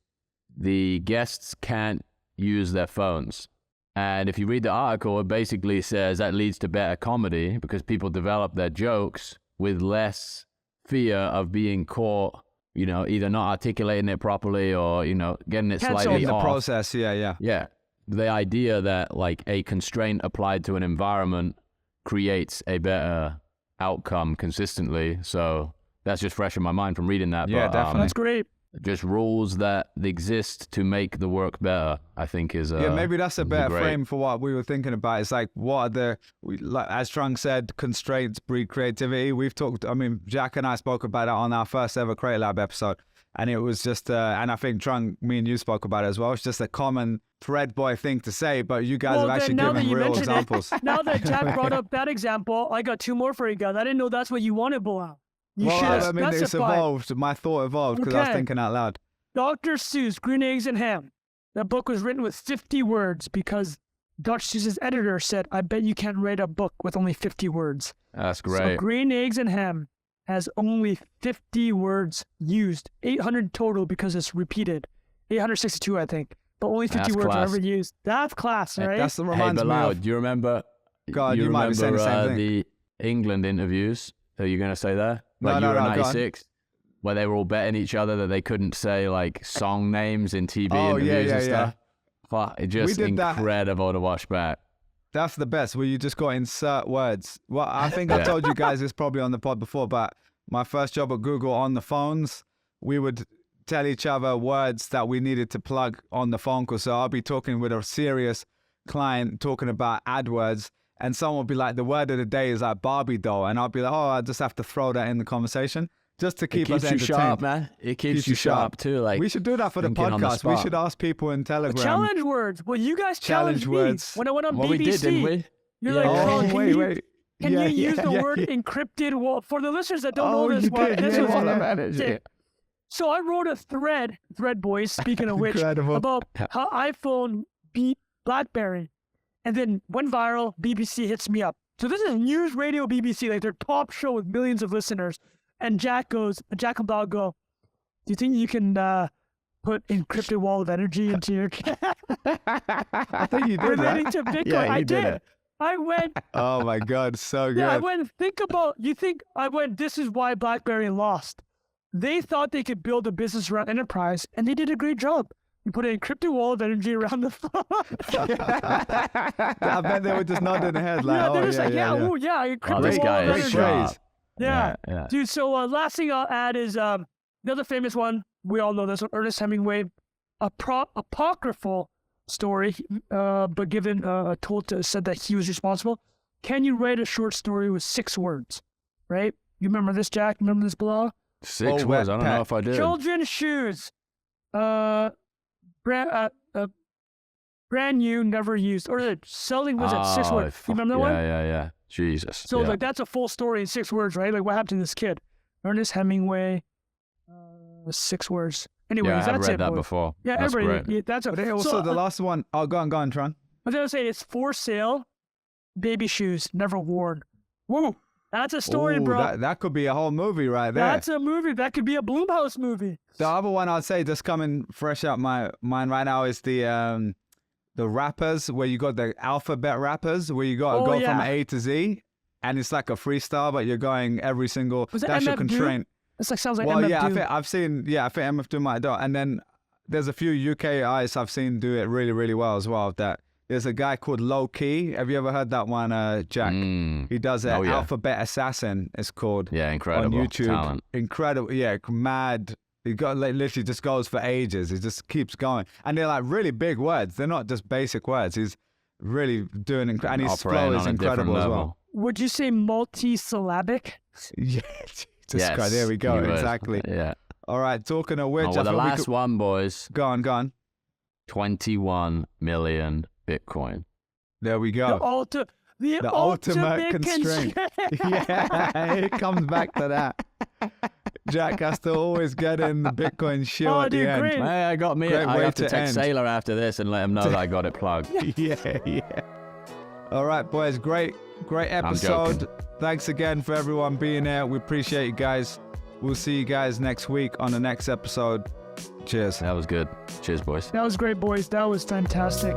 the guests can't use their phones. And if you read the article, it basically says that leads to better comedy because people develop their jokes with less fear of being caught, you know, either not articulating it properly or, you know, getting it slightly in the off. process, yeah. Yeah. The idea that like a constraint applied to an environment creates a better outcome consistently. So that's just fresh in my mind from reading that. Yeah, but, definitely. That's great. Just rules that exist to make the work better, I think is maybe that's a better frame for what we were thinking about. It's like, what are like as Trung said, constraints breed creativity. We've talked, I mean, Jack and I spoke about it on our first ever Create Lab episode. And it was just, and I think Trung, me and you spoke about it as well. It's just a common thread boy thing to say, but you guys have actually given real examples. Now that Jack brought up that example, I got two more for you guys. I didn't know that's what you wanted, Bilal. I mean, it's evolved. My thought evolved because I was thinking out loud. Dr. Seuss, Green Eggs and Ham. That book was written with 50 words because Dr. Seuss's editor said, I bet you can't write a book with only 50 words. That's great. So Green Eggs and Ham has only 50 words used, 800 total because it's repeated, 862 I think, but only 50 words are ever used. That's class, right? That's the reminds me Bilal, of. do you remember? God, you might be saying the same thing. The England interviews. Are you going to say that? Like no, Euro go 96, where they were all betting each other that they couldn't say like song names in TV interviews and stuff. Fuck, it's just incredible to watch back. That's the best, where you just got to insert words. Well, I think I told you guys this probably on the pod before, but my first job at Google on the phones, we would tell each other words that we needed to plug on the phone call. So I'll be talking with a serious client talking about AdWords, and someone will be like, the word of the day is like Barbie doll. And I'll be like, oh, I just have to throw that in the conversation just to keep us entertained. It keeps you sharp, man. It keeps you sharp too. Like, we should do that for the podcast. We should ask people in Telegram. Challenge words. Well, you guys challenged words. Me when I went on BBC. We did, didn't we? You're like, oh, wait. Can you use the word encrypted? Well, for the listeners that don't know this word, So I wrote a thread boys, speaking of which, about how iPhone beat BlackBerry. And then went viral, BBC hits me up. So this is news radio BBC, like their top show with millions of listeners. And Jack and Bilal go, do you think you can put encrypted wall of energy into your I think you did relating to Bitcoin? Yeah, I did did. it. I went. Oh my God, so good. Yeah, I went, this is why BlackBerry lost. They thought they could build a business around enterprise, and they did a great job. You put an encrypted wall of energy around the phone. I bet they were just nodding their head like, encrypted wall of energy. Phrase. Yeah. Dude, so last thing I'll add is the other famous one, we all know this one, Ernest Hemingway, apocryphal story, but given said that he was responsible. Can you write a short story with 6 words? Right? You remember this, Jack? Remember this, Bilal? 6 Or words. wet I don't know pet. if I did. Children's shoes. Brand new, never used. Or selling was at 6 words. You remember that one? Yeah. Jesus. So yeah. like that's a full story in 6 words, right? Like what happened to this kid? Ernest Hemingway. 6 words. Anyways, yeah, I've that's read it. that boys. before. Yeah, That's everybody. great. Yeah, that's okay. Also, So, the last one. Oh, go on, Tron. I was gonna say it's for sale. Baby shoes, never worn. Whoa, that's a story, Ooh, bro. That could be a whole movie right there. That's a movie. That could be a Blumhouse movie. The other one I'd say just coming fresh out my mind right now is the rappers, where you got the alphabet rappers, where you got to Oh, go yeah. from A to Z, and it's like a freestyle, but you're going every single. Was it That's your MF Doom? constraint. It's like sounds like Well, MF yeah, Doom. I think MF Doom might do it. And then there's a few UK artists I've seen do it really, really well as well. That there's a guy called Low Key. Have you ever heard that one, Jack? He does it. Oh, yeah. Alphabet Assassin. It's called. Yeah, incredible. On YouTube. Talent. Incredible. Yeah, mad. He got like literally just goes for ages. He just keeps going, and they're like really big words. They're not just basic words. He's really doing, and his flow Operating is on a different incredible as level. well. Would you say multi-syllabic? Yeah, Jesus Yes, Christ. There we go. you would. Exactly. Yeah. All right, talking of which, Oh, I well, the thought we last could... one, boys. Go on. 21 million Bitcoin. There we The, go. the ultimate constraint. Yeah, it comes back to that. Jack has to always get in the Bitcoin show Oh, at dude, the end. great. Hey, I got me. Great I way have to to text end. Sailor after this and let him know that I got it plugged. Yeah. All right, boys. Great episode. Thanks again for everyone being here. We appreciate you guys. We'll see you guys next week on the next episode. Cheers. That was good. Cheers, boys. That was great, boys. That was fantastic.